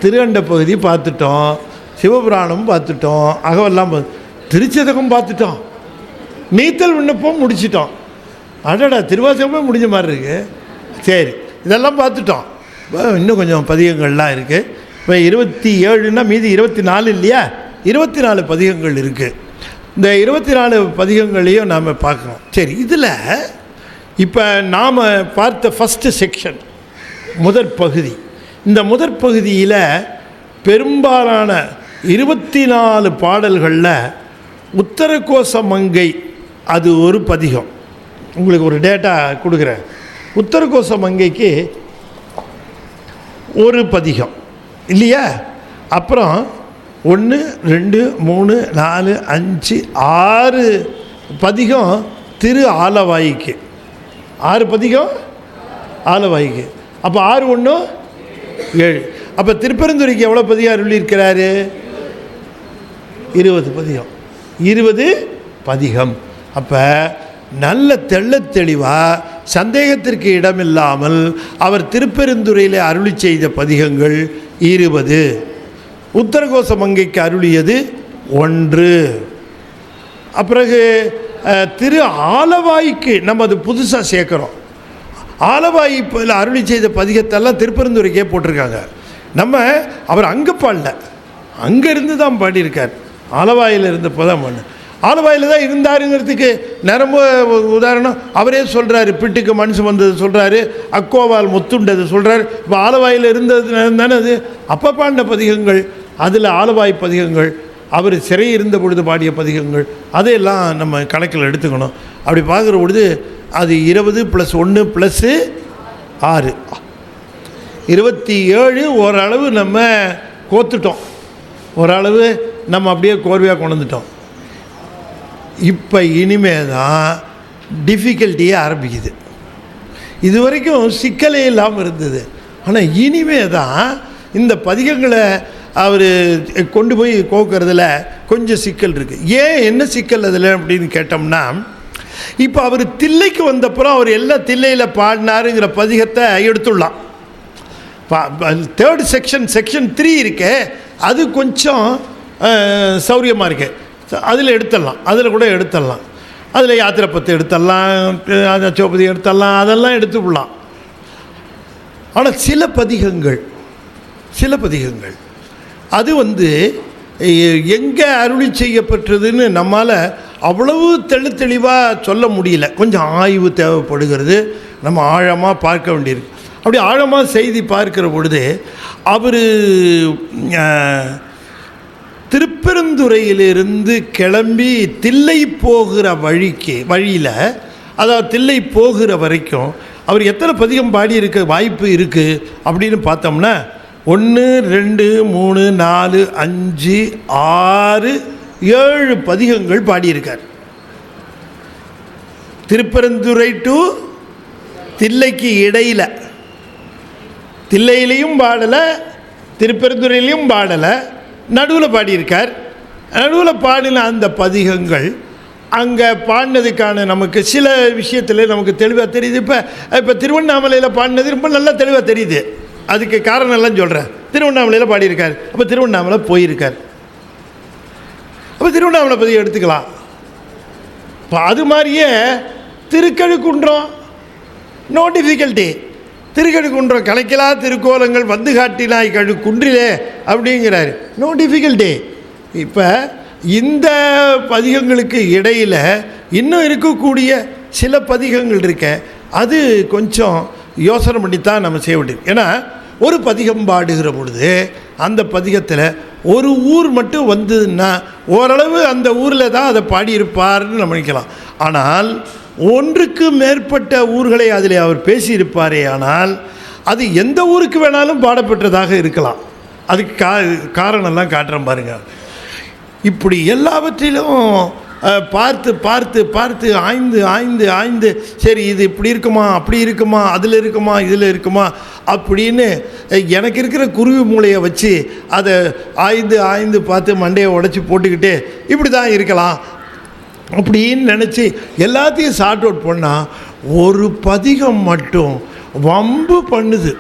திருகண்ட பகுதி பார்த்துட்டோம், சிவபுராணம் பார்த்துட்டோம், அகவெல்லாம் திருச்சதகம் பார்த்துட்டோம், நீத்தல் விண்ணப்பம் முடிச்சிட்டோம். அடடா, திருவாசகமே முடிஞ்ச மாதிரி இருக்குது. சரி, இதெல்லாம் பார்த்துட்டோம். இன்னும் கொஞ்சம் பதிகங்கள்லாம் இருக்குது. இப்போ 27ன்னா மீதி 24 இல்லையா? 24 பதிகங்கள் இருக்குது. இந்த 24 பதிகங்களையும் நாம் பார்க்குறோம். சரி, இதில் இப்போ நாம் பார்த்த ஃபஸ்ட்டு செக்ஷன், முதற் பகுதி. இந்த முதற் பகுதியில் பெரும்பாலான 24 பாடல்களில் உத்தரகோச மங்கை அது ஒரு பதிகம். உங்களுக்கு ஒரு டேட்டா கொடுக்குறேன். உத்தரகோச மங்கைக்கு ஒரு பதிகம் இல்லையா? அப்புறம் 1, 2, 3, 4, 5, 6 பதிகம் திரு ஆலவாய்க்கு. 6 பதிகம் ஆலவாய்க்கு. அப்போ 6 1 7. அப்போ திருப்பெருந்துறைக்கு எவ்வளோ பதிகம் அருளியிருக்கிறாரு? 20 பதிகம். 20 பதிகம். அப்போ நல்ல தெளிவாக சந்தேகத்திற்கு இடமில்லாமல் அவர் திருப்பெருந்துறையில் அருளி செய்த பதிகங்கள் 20. உத்தரகோச மங்கைக்கு அருளியது 1. அப்பிறகு திரு ஆலவாய்க்கு நம்ம அது புதுசாக சேர்க்குறோம். ஆலவாய் அருளி செய்த பதிகத்தெல்லாம் திருப்பெருந்துறைக்கே போட்டிருக்காங்க. நம்ம அவர் அங்கே பாடல, அங்கேருந்து தான் பாடியிருக்கார். ஆலவாயில் இருந்தப்போ தான் பண்ண, ஆலவாயில் தான் இருந்தாருங்கிறதுக்கு நிரம்ப உதாரணம் அவரே சொல்கிறாரு. பிட்டுக்கு மனுஷு வந்தது சொல்கிறாரு, அக்கோவால் முத்துண்டது சொல்கிறார். இப்போ ஆலவாயில் இருந்தது தானே அது. அப்போ பாண்ட பதிகங்கள், அதில் ஆலவாய் பதிகங்கள். அவர் சிறை இருந்த பொழுது பாடிய பதிகங்கள் அதையெல்லாம் நம்ம கணக்கில் எடுத்துக்கணும். அப்படி பார்க்குற பொழுது அது 20 + 1 + 6 27 ஓரளவு நம்ம கோத்துட்டோம், ஓரளவு நம்ம அப்படியே கோர்வையாக கொண்டு வந்துட்டோம். இப்போ இனிமே தான் டிஃபிகல்ட்டியே ஆரம்பிக்குது. இது வரைக்கும் சிக்கலே இல்லாமல் இருந்தது. ஆனால் இனிமே தான் இந்த பதிகங்களை அவர் கொண்டு போய் கோக்கிறதுல கொஞ்சம் சிக்கல் இருக்குது. ஏன் என்ன சிக்கல் அதில் அப்படின்னு கேட்டோம்னா, இப்போ அவர் தில்லைக்கு வந்தப்புறம் அவர் எல்லா தில்லையில் பாடினாருங்கிற பதிகத்தை எடுத்துடலாம். 3rd செக்ஷன் 3 இருக்கே, அது கொஞ்சம் சௌரியமாக இருக்கு, அதில் எடுத்துடலாம், அதில் கூட எடுத்துடலாம். அதில் யாத்திரை பத்து எடுத்துடலாம், சோபதி எடுத்துடலாம், அதெல்லாம் எடுத்துக்கலாம். ஆனால் சில பதிகங்கள் அது எங்கே அருளி செய்யப்பட்டதுன்னு நம்மால் அவ்வளவு தெளிவாக சொல்ல முடியல. கொஞ்சம் ஆய்வு தேவைப்படுகிறது, நம்ம ஆழமாக பார்க்க வேண்டியிருக்கு. அப்படி ஆழமாக செய்தி பார்க்கிற பொழுது அவர் திருப்பெருந்துறையிலிருந்து கிளம்பி தில்லை போகிற வழியில், அதாவது தில்லை போகிற வரைக்கும் அவர் எத்தனை பதிகம் பாடியிருக்க வாய்ப்பு இருக்குது அப்படின்னு பார்த்தோம்னா 1 2 3 4 5 6 7 பதிகங்கள் பாடியிருக்கார். திருப்பெருந்துறை டு தில்லைக்கு இடையில், தில்லையிலையும் பாடலை திருப்பெருந்துறையிலையும் பாடலை, நடுவில் பாடியிருக்கார். நடுவில் பாடின அந்த பதிகங்கள் அங்கே பாடினதுக்கான நமக்கு சில விஷயத்தில் நமக்கு தெளிவாக தெரியுது. இப்போ திருவண்ணாமலையில் பாடினது ரொம்ப நல்லா தெளிவாக தெரியுது. அதுக்கு காரணம் எல்லாம் சொல்கிறேன். திருவண்ணாமலையில் பாடியிருக்கார், அப்போ திருவண்ணாமலை போயிருக்கார், அப்போ திருவண்ணாமலை பதிவு எடுத்துக்கலாம். இப்போ அது மாதிரியே திருக்கழுக்குன்றம் நோ டிஃபிகல்ட்டி. திருக்கழுக்குன்றம் கலைக்கலா திருக்கோலங்கள் வந்து காட்டினாய் கழு குன்றிலே அப்படிங்கிறாரு, நோ டிஃபிகல்ட்டி. இப்போ இந்த பதிகங்களுக்கு இடையில் இன்னும் இருக்கக்கூடிய சில பதிகங்கள் இருக்க, அது கொஞ்சம் யோசனை பண்ணித்தான் நம்ம செய்ய வேண்டியது. ஏன்னா ஒரு பதிகம் பாடுகிற பொழுது அந்த பதிகத்தில் ஒரு ஊர் மட்டும் வந்ததுன்னா ஓரளவு அந்த ஊரில் தான் அதை பாடியிருப்பார்னு நம்ம நினைக்கலாம். ஆனால் ஒன்றுக்கு மேற்பட்ட ஊர்களை அதில் அவர் பேசியிருப்பாரே, ஆனால் அது எந்த ஊருக்கு வேணாலும் பாடப்பட்டதாக இருக்கலாம். அதுக்கு காரணம்லாம் காட்டுறேன் பாருங்கள். இப்படி எல்லாவற்றிலும் பார்த்து பார்த்து பார்த்து ஆய்ந்து சரி இது இப்படி இருக்குமா, அப்படி இருக்குமா, அதில் இருக்குமா, இதில் இருக்குமா அப்படின்னு எனக்கு இருக்கிற குருவி மூளையை வச்சு அதை ஆய்ந்து பார்த்து மண்டையை உடச்சி போட்டுக்கிட்டு இப்படி தான் இருக்கலாம் அப்படின்னு நினச்சி எல்லாத்தையும் சார்ட் அவுட் பண்ணால் ஒரு பதிகம் மட்டும் வம்பு பண்ணுது.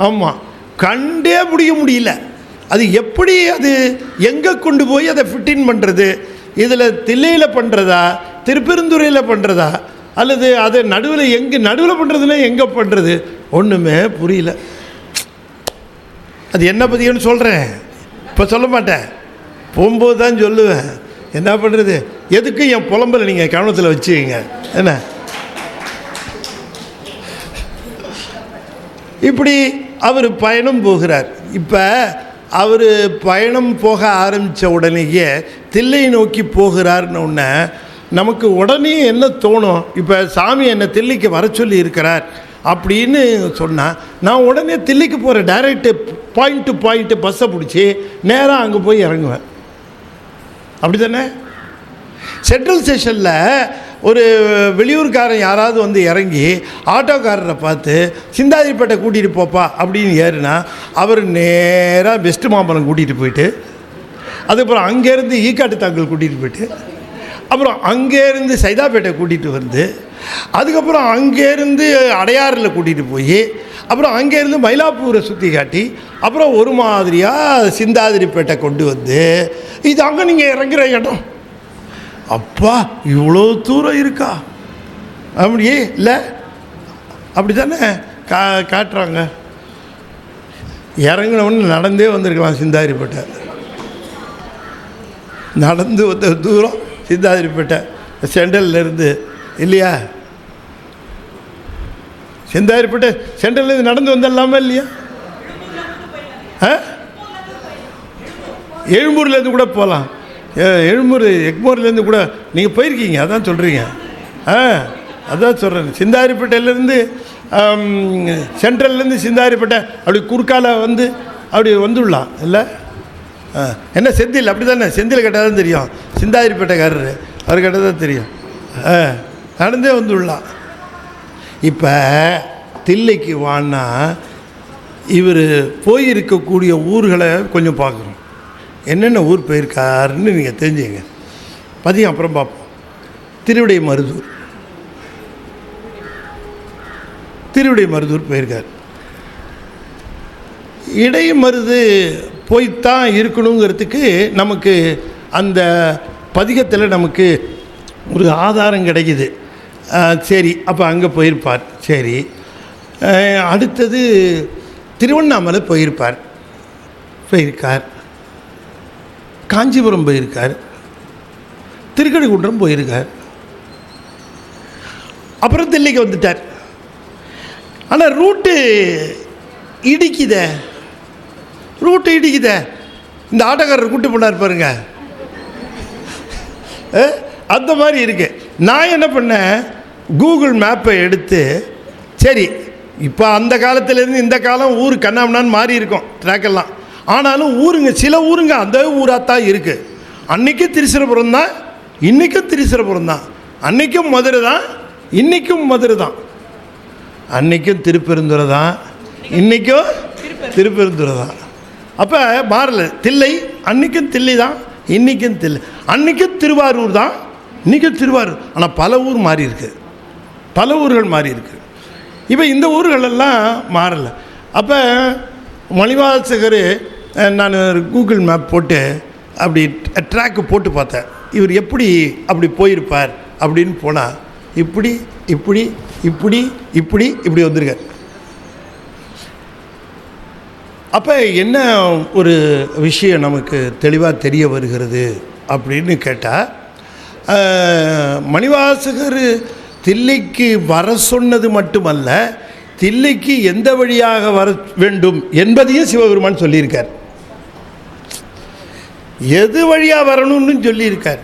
ஆமாம், கண்டே பிடிக்க முடியல. அது எப்படி, அது எங்கே கொண்டு போய் அதை ஃபிட்டின் பண்ணுறது, இதில் தில்லையில் பண்ணுறதா திருப்பெருந்துறையில் பண்ணுறதா அல்லது அதை நடுவில் பண்ணுறதுன்னா எங்கே பண்ணுறது, ஒன்றுமே புரியல. அது என்ன பதிகம்னு சொல்கிறேன், இப்போ சொல்ல மாட்டேன், போகும்போது தான் சொல்லுவேன். என்ன பண்ணுறது, எதுக்கும் என் புலம்பலை நீங்கள் கவனத்தில் வச்சுக்கங்க. என்ன இப்படி அவர் பயணம் போகிறார். இப்போ அவர் பயணம் போக ஆரம்பித்த உடனேயே தில்லை நோக்கி போகிறார்னு ஒன்று நமக்கு உடனே என்ன தோணும், இப்போ சாமி என்னை தில்லைக்கு வர சொல்லி இருக்கிறார் அப்படின்னு சொன்னால் நான் உடனே தில்லைக்கு போகிற டைரெக்டு பாயிண்ட் டு பாயிண்ட்டு பஸ்ஸை பிடிச்சி நேராக அங்கே போய் இறங்குவேன். அப்படி தானே? சென்ட்ரல் ஸ்டேஷனில் ஒரு வெளியூர்காரன் யாராவது வந்து இறங்கி ஆட்டோக்காரரை பார்த்து சிந்தாதிரிப்பேட்டை கூட்டிகிட்டு போப்பா அப்படின்னு ஏறுனா அவர் நேராக வெஸ்ட் மாம்பலம் கூட்டிகிட்டு போயிட்டு, அதுக்கப்புறம் அங்கேருந்து ஈக்காட்டு தாங்கல் கூட்டிகிட்டு போயிட்டு, அப்புறம் அங்கேருந்து சைதாப்பேட்டை கூட்டிகிட்டு வந்து, அதுக்கப்புறம் அங்கேருந்து அடையாறில் கூட்டிகிட்டு போய், அப்புறம் அங்கேருந்து மயிலாப்பூரை சுற்றி காட்டி, அப்புறம் ஒரு மாதிரியாக சிந்தாதிரிப்பேட்டை கொண்டு வந்து இது அங்கே நீங்கள் இறங்குற இடம். அப்பா இவ்வளோ தூரம் இருக்கா அப்படியே இல்லை, அப்படி தானே காட்டுறாங்க. இறங்கினவொன்னு நடந்தே வந்திருக்கலாம் சிந்தாதிரிப்பேட்டை, நடந்து வந்த தூரம் சிந்தாதிரிப்பேட்டை சென்ட்ரல்லேருந்து இல்லையா, சிந்தாதிரிப்பேட்டை சென்ட்ரல்லேருந்து நடந்து வந்துடலாமா இல்லையா? எழும்பூர்லேருந்து கூட போகலாம். எழும்பூர் எக்மோர்லேருந்து கூட நீங்கள் போயிருக்கீங்க, அதான் சொல்கிறீங்க. அதான் சொல்கிறேன். சிந்தாரிப்பேட்டையிலேருந்து சென்ட்ரல்லேருந்து சிந்தாரிப்பேட்டை அப்படி குறுக்கால வந்து அப்படி வந்துடலாம் இல்லை? என்ன செந்தில் அப்படி தானே? செந்தில் கேட்டால் தான் தெரியும், சிந்தாரிப்பேட்டைக்காரரு அவர் கேட்டால் தான் தெரியும். நடந்தே வந்துடலாம். இப்போ தில்லைக்கு வான்னா இவர் போயிருக்கக்கூடிய ஊர்களை கொஞ்சம் பார்க்குறோம். என்னென்ன ஊர் போயிருக்காருன்னு நீங்கள் தெரிஞ்சுங்க. பதியம் அப்புறம் பார்ப்போம். திருவிடைமருதூர் போயிருக்கார். இடைமருது போய்த்தான் இருக்கணுங்கிறதுக்கு நமக்கு அந்த பதிகத்தில் நமக்கு ஒரு ஆதாரம் கிடைக்குது. சரி, அப்போ அங்கே போயிருப்பார். சரி, அடுத்தது திருவண்ணாமலை போயிருக்கார், காஞ்சிபுரம் போயிருக்கார், திருக்கடிக்குன்றம் போயிருக்கார், அப்புறம் தில்லைக்கு வந்துட்டார். ஆனால் ரூட்டு இடிக்குதே. இந்த ஆட்டோக்காரர் கூட்டு போனார் பாருங்க, அந்த மாதிரி இருக்கு. நான் என்ன பண்ணேன், கூகுள் மேப்பை எடுத்து, சரி இப்போ அந்த காலத்துலேருந்து இந்த காலம் ஊர் கண்ணாமண்ணான்னு மாறி இருக்கும் ட்ராக்கெல்லாம். ஆனாலும் ஊருங்க, சில ஊருங்க அந்த ஊராகத்தான் இருக்குது. அன்றைக்கும் திருச்சிரபுரம் தான், இன்றைக்கும் திருச்சிரபுரம் தான். அன்றைக்கும் மதுரை தான், இன்றைக்கும் மதுரை தான். அன்றைக்கும் திருப்பெருந்துறை தான், இன்றைக்கும் திருப்பெருந்துறை தான். அப்போ மாறல. தில்லை அன்றைக்கும் தில்லை தான், இன்றைக்கும் தில்லை. அன்றைக்கும் திருவாரூர் தான், இன்றைக்கும் திருவாரூர். ஆனால் பல ஊர் மாறி இருக்கு, பல ஊர்கள் மாறி இருக்கு. இப்போ இந்த ஊர்களெல்லாம் மாறலை. அப்போ மணிவாசகர் நான் கூகுள் மேப் போட்டு அப்படி ட்ராக்கு போட்டு பார்த்தேன், இவர் எப்படி அப்படி போயிருப்பார் அப்படின்னு போனால் இப்படி இப்படி இப்படி இப்படி இப்படி வந்திருக்கார். அப்போ என்ன ஒரு விஷயம் நமக்கு தெளிவாக தெரிய வருகிறது அப்படின்னு கேட்டால், மணிவாசகர் தில்லைக்கு வர சொன்னது மட்டுமல்ல, தில்லைக்கு எந்த வழியாக வர வேண்டும் என்பதையும் சிவபெருமான் சொல்லியிருக்கார். எது வழியாக வரணும்னு சொல்லியிருக்கார்.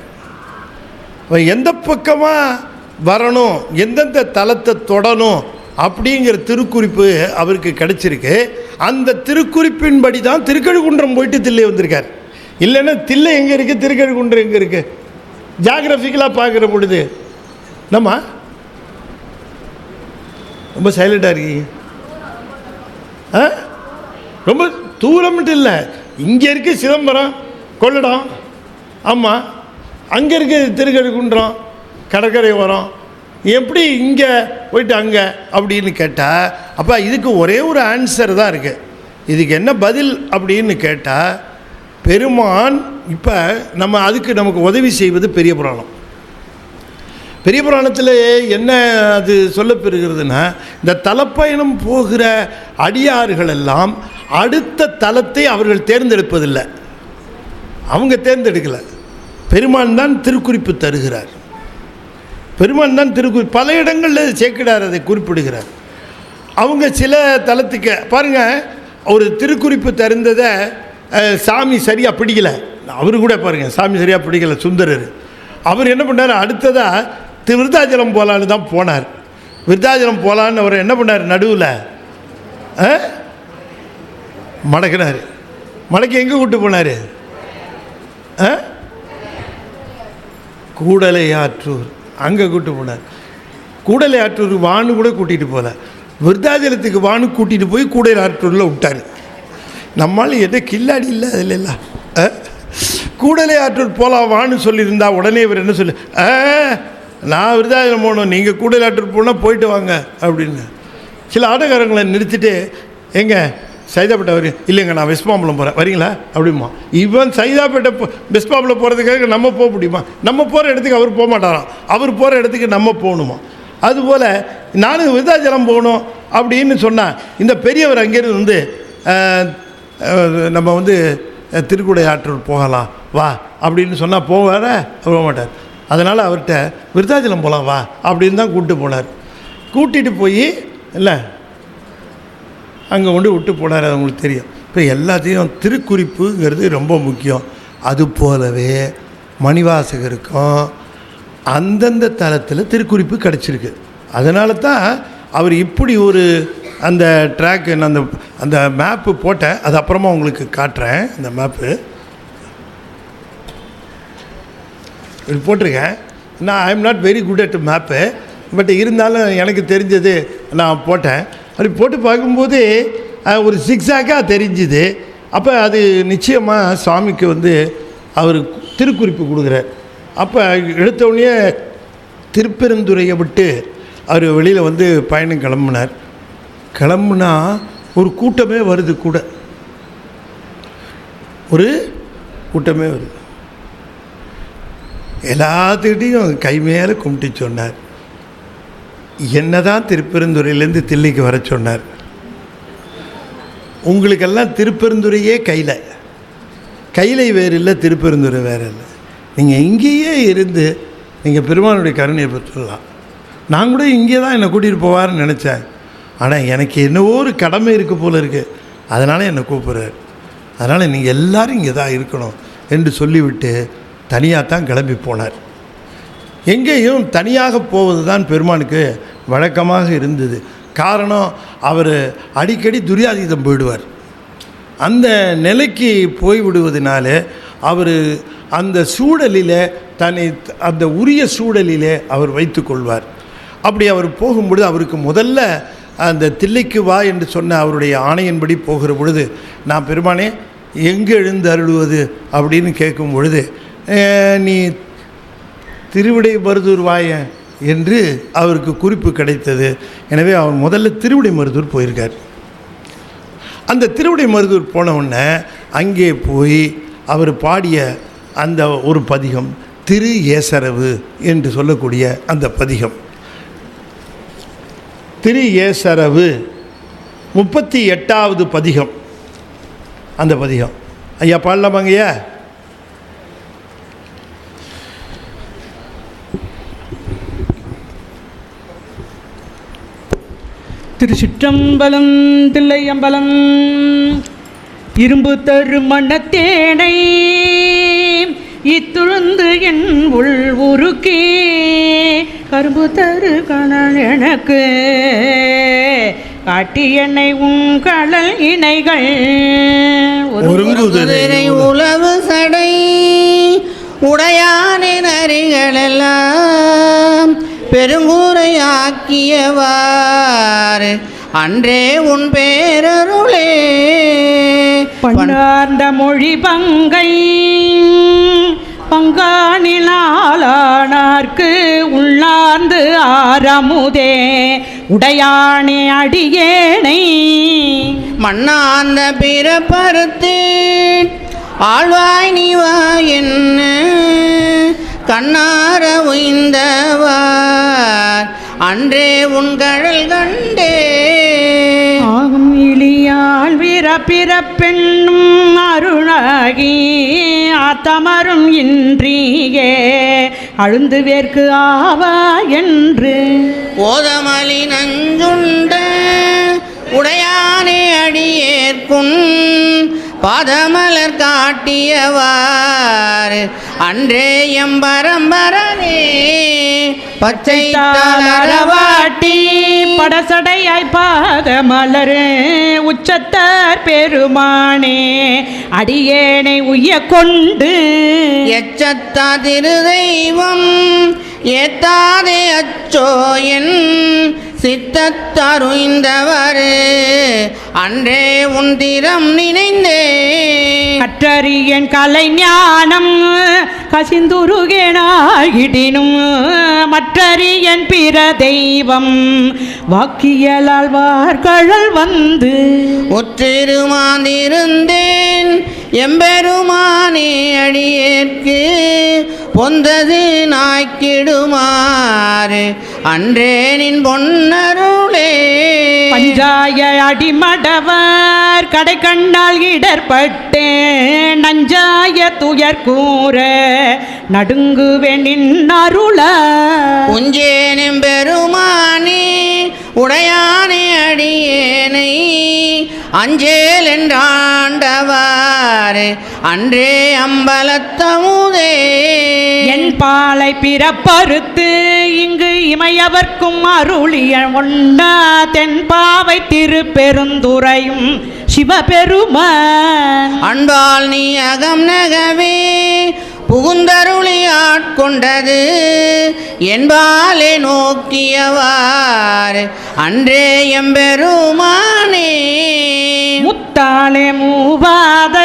எந்த பக்கமாக வரணும், எந்தெந்த தலத்தை தொடணும் அப்படிங்கிற திருக்குறிப்பு அவருக்கு கிடைச்சிருக்கு. அந்த திருக்குறிப்பின்படி தான் திருக்கழுக்குன்றம் போயிட்டு தில்லை வந்திருக்கார். இல்லைன்னா தில்லை எங்கே இருக்குது, திருக்கழுக்குன்றம் எங்கே இருக்குது, ஜாகிரபிக்கலாக பார்க்குற பொழுது நம்ம ரொம்ப சைலண்டாக இருக்கீங்க. ரொம்ப தூரம் மட்டும் இல்லை, இங்கே இருக்குது சிதம்பரம், கொள்ளடம், ஆமாம், அங்கே இருக்குது திருக்கழுக்குன்றம், கடற்கரை வரும். எப்படி இங்கே போயிட்டு அங்கே அப்படின்னு கேட்டால், அப்போ இதுக்கு ஒரே ஒரு ஆன்சர் தான் இருக்குது. இதுக்கு என்ன பதில் அப்படின்னு கேட்டால், பெருமான் இப்போ அதுக்கு நமக்கு உதவி செய்வது பெரிய புராணம். பெரிய புராணத்தில் என்ன அது சொல்லப்பெறுகிறதுனா, இந்த தலப்பயணம் போகிற அடியார்கள் எல்லாம் அடுத்த தலத்தை அவர்கள் தேர்ந்தெடுப்பதில்லை, அவங்க தேர்ந்தெடுக்கலை. பெருமான் தான் திருக்குறிப்பு தருகிறார். பெருமான் தான் திருக்குறிப்பு பல இடங்களில் சேக்கிடார் அதை குறிப்பிடுகிறார். அவங்க சில தலத்துக்கு பாருங்கள், ஒரு திருக்குறிப்பு தருந்ததை சாமி சரியாக பிடிக்கலை. அவரு கூட பாருங்கள், சாமி சரியாக பிடிக்கலை சுந்தரர். அவர் என்ன பண்ணார், அடுத்ததாக விருத்தாச்சலம் போகலான்னு தான் போனார். விருத்தாச்சலம் போகலான்னு அவர் என்ன பண்ணார், நடுவில் மடக்கினார். மடக்கி எங்கே கூப்பிட்டு போனார், கூடலையாற்றூர், அங்கே கூப்பிட்டு போனார். கூடலையாற்றூர் வானு கூட கூட்டிகிட்டு போகல, விருத்தாச்சலத்துக்கு வானு கூட்டிகிட்டு போய் கூடலையாற்றூரில் விட்டார். நம்மளால் என்ன கில்லாடி இல்லை அதில் எல்லாம். கூடலையாற்றூர் போகலாம் வான்னு சொல்லியிருந்தா உடனே இவர் என்ன சொல்லு, நான் விருத்தாச்சலம் போகணும், நீங்கள் கூடலையாற்றூர் போனால் போயிட்டு வாங்க அப்படின்னு. சில ஆட்டோக்காரங்களை நிறுத்திட்டு, எங்கே சைதாப்பேட்டை வரு, இல்லைங்க நான் வெஸ்ட்மாம்பலம் போகிறேன் வரீங்களா அப்படிமா. இவன் சைதாப்பேட்டை வெஸ்ட்மாம்பலம் போகிறதுக்காக நம்ம போக முடியுமா? நம்ம போகிற இடத்துக்கு அவர் போக மாட்டாராம், அவர் போகிற இடத்துக்கு நம்ம போகணுமா. அதுபோல் நானும் விருத்தாச்சலம் போகணும் அப்படின்னு சொன்னால், இந்த பெரியவர் அங்கேருந்து வந்து நம்ம வந்து திருக்குடையாற்றூர் போகலாம் வா அப்படின்னு சொன்னால் போவார, போக மாட்டார். அதனால் அவர்கிட்ட விருத்தாச்சலம் போகலாம் வா அப்படின்னு தான் கூப்பிட்டு போனார். கூட்டிகிட்டு போய் இல்லை அங்கே கொண்டு விட்டு போனார். அது உங்களுக்கு தெரியும். இப்போ எல்லாத்தையும் திருக்குறிப்புங்கிறது ரொம்ப முக்கியம். அதுபோலவே மணிவாசகருக்கும் அந்தந்த தளத்தில் திருக்குறிப்பு கிடச்சிருக்கு. அதனால தான் அவர் இப்படி ஒரு அந்த ட்ராக் அந்த அந்த மேப்பு போட்டேன். அது அப்புறமா உங்களுக்கு காட்டுறேன். அந்த மேப்பு இது போட்டிருக்கேன். நான் I am not very good at map, but இருந்தாலும் எனக்கு தெரிஞ்சது நான் போட்டேன். அப்படி போட்டு பார்க்கும்போது ஒரு சிக்ஸாக்காக தெரிஞ்சுது. அப்போ அது நிச்சயமாக சுவாமிக்கு அவர் திருக்குறிப்பு கொடுக்குறார். அப்போ எடுத்தவுடனே திருப்பெருந்துறையை விட்டு அவர் வெளியில் பயணம் கிளம்புனா ஒரு கூட்டமே வருது. ஒரு கூட்டமே வருது. எல்லாத்துக்கிட்டையும் கை மேலே கும்பிட்டு சொன்னார், என்ன தான் திருப்பெருந்துறையிலேருந்து தில்லைக்கு வர சொன்னார். உங்களுக்கெல்லாம் திருப்பெருந்துறையே கையில் வேறு இல்லை, திருப்பெருந்துறை வேறு இல்லை. நீங்கள் இங்கேயே இருந்து நீங்கள் பெருமானுடைய கருணையை பெற்றுடலாம். நான் கூட இங்கே தான் என்னை கூட்டிகிட்டு போவார்னு நினச்சேன். ஆனால் எனக்கு என்னவோ ஒரு கடமை இருக்குது போல இருக்குது, அதனால் என்னை கூப்பிட்றாரு. அதனால் நீங்கள் எல்லோரும் இங்கே தான் இருக்கணும் என்று சொல்லிவிட்டு தனியாக தான் கிளம்பி போனார். எங்கேயும் தனியாக போவது தான் பெருமானுக்கு வழக்கமாக இருந்தது. காரணம், அவர் அடிக்கடி துரியாதீதம் போயிடுவார். அந்த நிலைக்கு போய்விடுவதனால அவர் அந்த சூழலில் அந்த உரிய சூழலிலே அவர் வைத்து கொள்வார். அப்படி அவர் போகும்பொழுது அவருக்கு முதல்ல அந்த தில்லைக்கு வா என்று சொன்ன அவருடைய ஆணையின்படி போகிற பொழுது, நான் பெருமானே எங்கே எழுந்து அருளுவது அப்படின்னு கேட்கும் பொழுது, நீ திருவிடை மருதூர் வாய என்று அவருக்கு குறிப்பு கிடைத்தது. எனவே அவர் முதல்ல திருவிடை மருதூர் போயிருக்கார். அந்த திருவிடை மருதூர் போனவுடனே அங்கே போய் அவர் பாடிய அந்த ஒரு பதிகம் திரு ஏசரவு என்று சொல்லக்கூடிய அந்த பதிகம், திரு ஏசரவு 38வது பதிகம். அந்த பதிகம் ஐயா பாடலாமாங்கய்யா?
திருச்சிற்றம்பலம் தில்லையம்பலம். இரும்பு தரு மண்ணத்தேனை இத்துழுந்து என் உள் உருக்கே, கரும்பு தரு கணல் எனக்கு காட்டி என்னை உன் கடல் இணைகள்
உளவு சடை உடையானின் அரிகளெல்லாம் பெருங்கூரையாக்கியவாறு அன்றே உன் பேரருளே.
பண்டார்ந்த மொழி பங்கை பங்கானிலானார்க்கு உள்ளார்ந்து ஆரமுதே உடையானே அடியேனை
மண்ணாந்த பிறப்பறுத்து ஆழ்வாய் நீவா என்ன கண்ணார உய்ந்தவார் அன்றே உன் கழல் கண்டே.
ஆகும் இலியால் பிறப்பெண்ணும் அருளாகி ஆத்தமரும் இன்றியே அழுந்து வேர்க்கு ஆவா என்று
ஓதமலி நஞ்சுண்ட உடையானே அடியேற்குன் பாதமலர் காட்டியவாறு அன்றே எம்பரம்பரனே பச்சை
தாளரவாட்டி படசடையாய் பாதமலர் உச்சத்தார் பெருமானே அடியேனை உய்ய கொண்டு
எச்சத்தா திருதெய்வம் ஏத்தாதே அச்சோ என் சித்தத்தருய்ந்தவர் அன்றே உன் திறம் நினைந்தே
கற்றறியன் கலை ஞானம் கசிந்துருகேனாகிடினும் மற்றறியன் பிற தெய்வம் வாக்கியலால் வார்கழல் வந்து
ஒற்றிருமாந்திருந்தேன் எம்பெருமானே அடியேற்கு பொந்தது நாய்க்கிடுமாறு அன்றே நின் பொன்னருளே.
பஞ்சாய அடிமடவர் கடை கண்டால் இடர்பட்டே நஞ்சாய துயர் கூற நடுங்குவேன் நின் அருள
உஞ்சேனும் பெருமானே உடையானே அடியேனை அஞ்சேல் என்றாண்டவாறு அன்றே அம்பலத்தமுதே
என் பாலை பிறப்பறுத்து இங்கு இமையவர்க்கும் அருளிய ஒன்னா தென்பாவை திருப்பெருந்துறையும் சிவபெருமான்
அன்பால் நீ அகம் நகவே புகுந்தருளி ஆட்கொண்டது என்பாலே நோக்கியவாறு அன்றே எம்பெருமானே
முத்தாளே மூவாத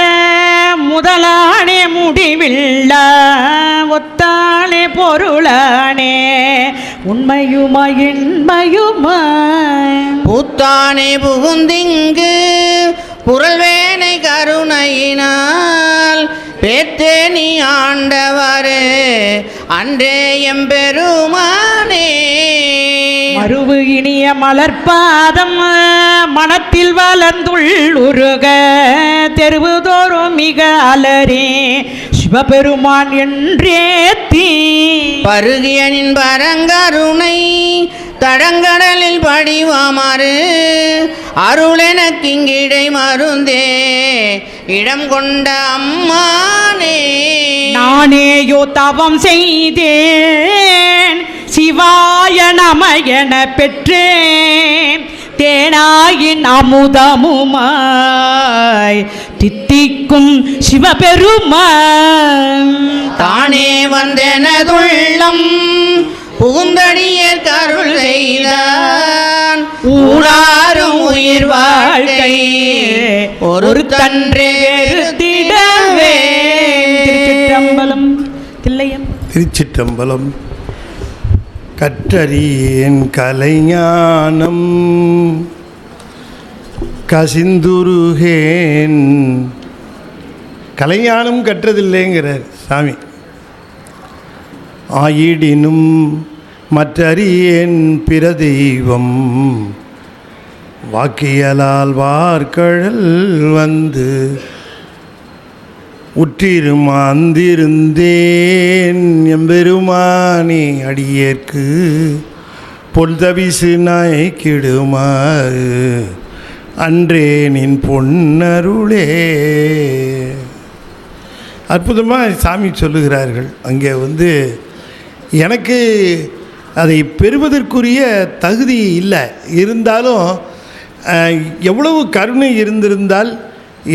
முதலானே முடிவில்ல ஒத்தாளே பொருளானே உண்மையுமா இன்மையுமா
பூத்தானே புகுந்திங்கு புரள்வேனை கருணையினால் பேத்தே நீ ஆண்டவரே அன்றே எம்பெருமானே
மறுவு இனிய மலர்பாதம் மனத்தில் வளர்ந்துள்ளுருக தெருவுதோறும் மிக அலறே சிவபெருமான் என்றே தீ
பருகியனின் பரங்கருணை தடங்கடலில் படிவாமாறு அருளெனக்கிங்கிடை மருந்தே இடம் கொண்ட அம்மானே
நானேயோ தவம் செய்தேன் சிவாய நம என பெற்றேன் தேனாயின் அமுதமுமாய் தித்திக்கும் சிவபெருமான்
தானே வந்தெனதுள்ளம் புகுந்தடியர் கருள் செய்தான் ஊராரும் உயிர் வாழ்க்கை ஒரு தன்றே
வேறுத்திடவே. திருச்சிற்றம்பலம். தில்லையம்.
திருச்சிற்றம்பலம். கற்றறியேன் கலைஞானம் கசிந்துருகேன். கலைஞானம் கற்றதில்லைங்கிறார் சாமி. ஆயிடினும் மற்றறியேன் பிற தெய்வம் வாக்கியலால் வார்கழல் வந்து உற்றிருமாந்திருந்தேன் எம்பெருமானே அடியேற்கு பொல்தவிசு நாய்க்கிடுமாறு அன்றே நின் பொன்னருளே. அற்புதமாக சாமி சொல்லுகிறார்கள். அங்கே எனக்கு அதை பெறுவதற்குரிய தகுதி இல்லை, இருந்தாலும் எவ்வளவு கருணை இருந்திருந்தால்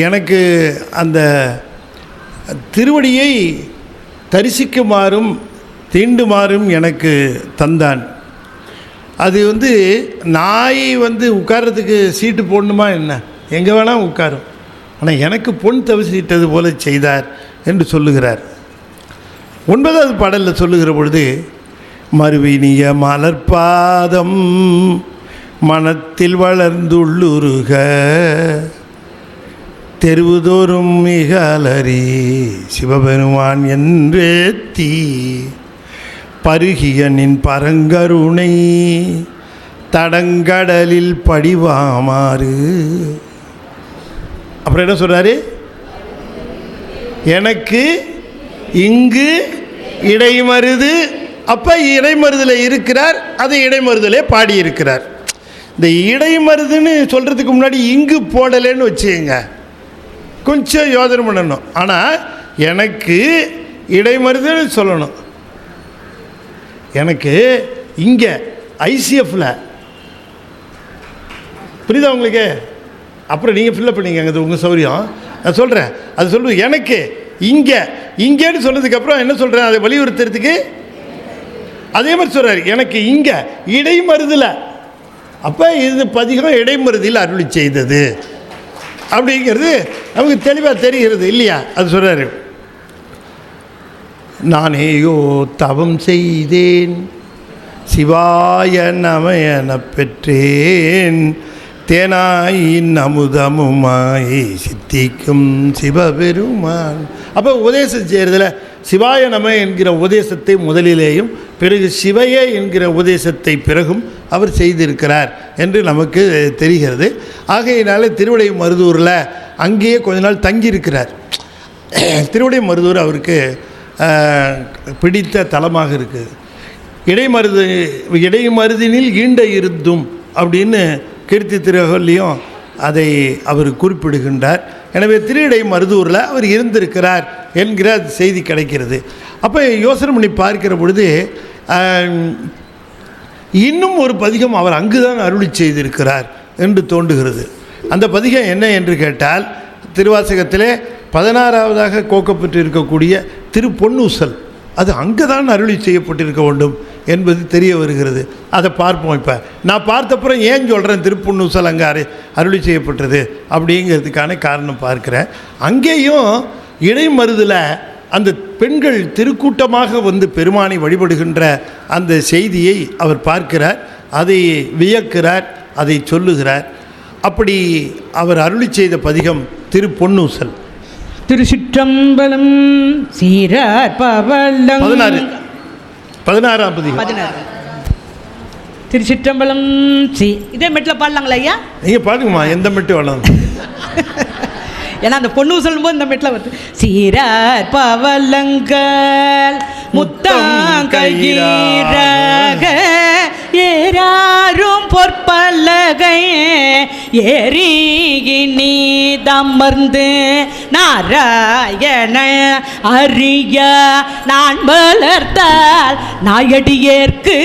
எனக்கு அந்த திருவடியை தரிசிக்குமாறும் தீண்டுமாறும் எனக்கு தந்தான். அது நாய் உட்கார்றதுக்கு சீட்டு போடணுமா என்ன, எங்கே வேணால் உட்காரும், ஆனால் எனக்கு பொன் தவிசிட்டது போல செய்தார் என்று சொல்லுகிறார். 9வது பாடலில் சொல்லுகிற பொழுது மறுவினிய மலர்பாதம் மனத்தில் வளர்ந்துள்ளுருக தெருவுதோறும் மிக அலறி சிவபெருமான் என்றே தீ பருகிய நின் பரங்கருணை தடங்கடலில் படிவாமாறு. அப்புறம் என்ன சொல்கிறாரு? எனக்கு இங்கு இடைமருது. அப்போ இடைமருதில் இருக்கிறார், அதை இடைமருதிலே பாடியிருக்கிறார். இந்த இடைமருதுன்னு சொல்கிறதுக்கு முன்னாடி இங்கு போடலைன்னு வச்சுங்க, கொஞ்சம் யோசனை பண்ணணும். ஆனால் எனக்கு இடைமருதுன்னு சொல்லணும். எனக்கு இங்கே ஐசிஎஃப்பில் புரியுதா உங்களுக்கு? அப்புறம் நீங்கள் ஃபில்லப் பண்ணிங்க, அது உங்கள் சௌரியம். நான் சொல்கிறேன், அது சொல்லுவேன். எனக்கு இங்கேன்னு சொன்னதுக்கப்புறம் என்ன சொல்கிறேன், அதை வலியுறுத்துறதுக்கு அதே மாதிரி சொல்கிறார். எனக்கு இங்கே இடைமருதில், அப்போ இது பதிகம் இடைமருதில் அருளி செய்தது அப்படிங்கிறது நமக்கு தெளிவாக தெரிகிறது இல்லையா? அது சொல்கிறாரு. நானேயோ தவம் செய்தேன் சிவாய நமயன பெற்றேன் தேனாயின் அமுதமுமாய் சித்திக்கும் சிவபெருமான். அப்போ உபதேசம் செய்கிறதுல சிவாய நம என்கிற உபதேசத்தை முதலிலேயும் பிறகு சிவைய என்கிற உபதேசத்தை பிறகும் அவர் செய்திருக்கிறார் என்று நமக்கு தெரிகிறது. ஆகையினால திருவிடை மருதூரில் அங்கேயே கொஞ்ச நாள் தங்கியிருக்கிறார். திருவிடை மருதூர் அவருக்கு பிடித்த தலமாக இருக்குது. இடைமருதினில் ஈண்ட இருந்தும் அப்படின்னு கீர்த்தி திருவகல்லையும் அதை அவர் குறிப்பிடுகின்றார். எனவே திரிடை மருதூரில் அவர் இருந்திருக்கிறார் என்கிற செய்தி கிடைக்கிறது. அப்போ யோசனை பண்ணி பார்க்கிற பொழுது இன்னும் ஒரு பதிகம் அவர் அங்குதான் அருளி செய்திருக்கிறார் என்று தோன்றுகிறது. அந்த பதிகம் என்ன என்று கேட்டால், திருவாசகத்திலே 16வதாக கோக்கப்பட்டு இருக்கக்கூடிய திருப்பொன்னூசல், அது அங்கே தான் அருளி செய்யப்பட்டிருக்க வேண்டும் என்பது தெரிய வருகிறது. அதை பார்ப்போம். இப்போ நான் பார்த்தப்புறம் ஏன் சொல்கிறேன் திருப்பொன்னூசல் அங்கே அருளி செய்யப்பட்டது அப்படிங்கிறதுக்கான காரணம் பார்க்குறேன். அங்கேயும் இடைமருதில் அந்த பெண்கள் திருக்கூட்டமாக வந்து பெருமானை வழிபடுகின்ற அந்த செய்தியை அவர் பார்க்கிறார், அதை வியக்கிறார், அதை சொல்லுகிறார். அப்படி அவர் அருளி செய்த பதிகம் திருப்பொன்னூசல்.
திருச்சிற்றம்பலம் சீரார் பவளம்
16ஆம் பதிகம்.
16. திருச்சிற்றம்பலம் இதே மெட்டில் பாடலாங்களா ஐயா?
நீங்கள் பாடுங்கம்மா, எந்த மெட்டு வேணாம்.
ஏன்னா அந்த பொண்ணு சொல்லும்போது இந்த மெட்டில் வருது. சீரார் பவளங்கள் முத்தாங்கயிராக ஏறாரும் பொற்பலகை ஏறி நீதமர்ந்து நாராயண அறிய நான் வளர்த்தால் நாயடியேற்கு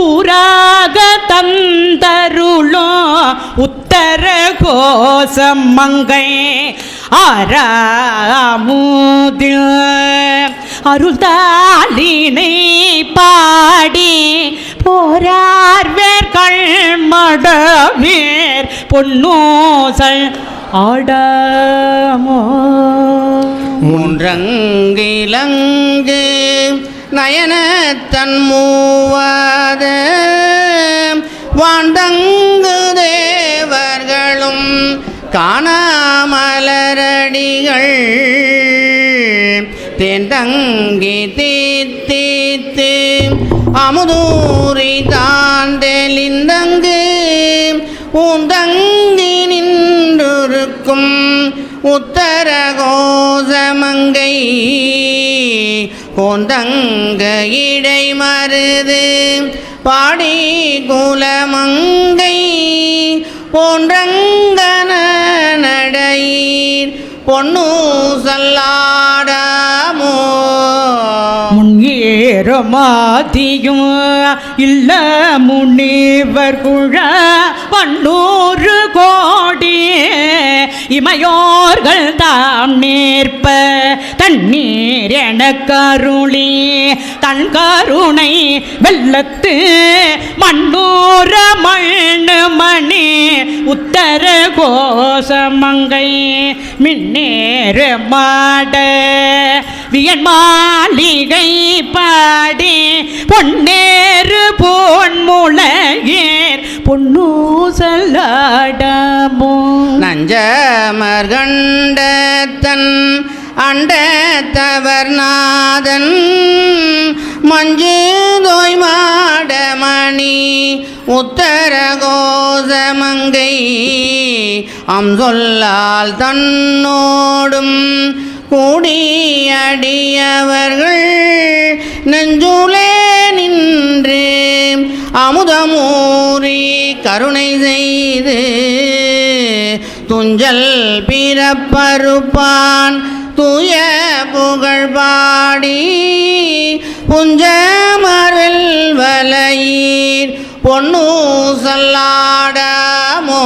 ஊராக தந்தருளும் உத்தர கோசம் மங்கை ஆறாமுதில் அருள்தாளினை பாடி போரார்வேர்கள் மடமேர் பொன்னூசல் ஆடாமோ.
முன்றங்கிலங்கு நயனத்தன் மூவாத வாழ்ந்தங்கு தேவர்களும் காணாமலரடிகள் தேந்தங்கி தீத்து அமுதூரி தான் தெளிந்தங்கு ஊந்தங்கி நின்றிருக்கும் உத்தர கோசமங்கை கோந்தங்க இடை மருது பாடி குலமங்கை போன்றங்கன நடையீர் பொன்னூசல்லாடாமோ.
முன்னேறமாதியும் இல்ல முனிவர் குழ பன்னூறு கோடி இமையோர்கள் தாம் நேர்ப்ப தண்ணீர் என கருளி தன் கருணை வெள்ளத்து மண்ணூர மண்ணு மணி உத்தர கோசமங்கை மின்னேறு மாட வியன் மாளிகை பாடி பொன்னேறு பொன்முளையேர் பொன்னூசலாடமோ.
நஞ்சமர்கண்டத்தன் அண்டத்தவர்நாதன் மஞ்சு தோய் மாடமணி உத்தர கோசமங்கை அம்சொல்லால் தன்னோடும் கூடியடியவர்கள் நெஞ்சுளே நின்று அமுதமூரி கருணை செய்து துஞ்சல் பிறப்பருப்பான் தூய புகழ் பாடி புஞ்சமருள் வலையீர் பொன்னூசல்லாடமோ.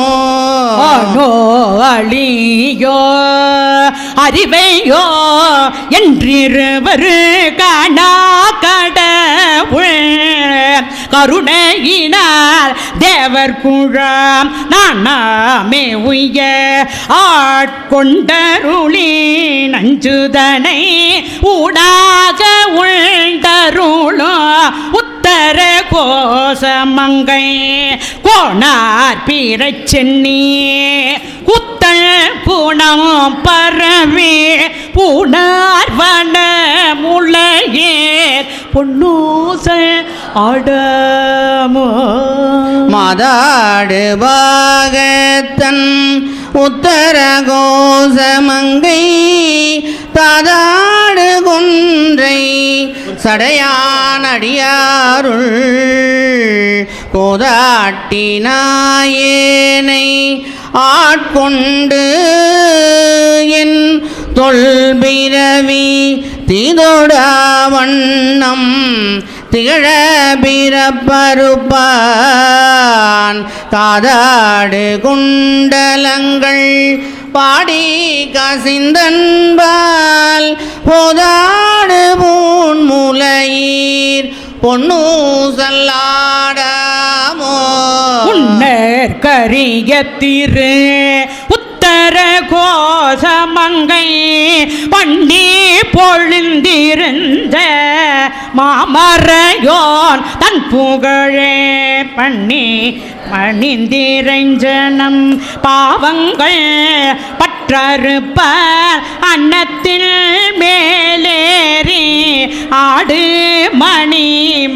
அழியோ அறிவையோ என்றிருவர் காணா கடவுள் கருணையினால் தேவர் குழாம் நாமே உய்ய ஆட்கொண்டருளி நஞ்சுதனை ஊடாக உள்தருளோ உத்தர கோசமங்கை கோணார் பிரச்சன்னி குத்தல் குணம் பரவி பூனார் வன முளையேர் பொன்னூசல் ஆடமோ.
மாதாடு பாகத்தன் உத்தர கோசமங்கை தாதாட போதாடு குன்றை சடையான் அடியாருள் போதாட்டினாயேனை ஆட்கொண்டு என் தொல்பிறவி தீதோடா வண்ணம் திகழ பிறப்பருப்பான் காதாடு குண்டலங்கள் பாடி கசிந்தன்பால் போதாடு பூன் முலையீர் பொன்னூசல்லாடாமோ
உன்னர் கரிய திரு உத்தர கோசமங்கை பண்ணி பொழுந்திருந்த மாமரையோன் தன் புகழே பண்ணி பணிந்திரைஞ்சனம் பாவங்கள் பற்றறுப்ப அன்னத்தில் மேலேறி ஆடு மணி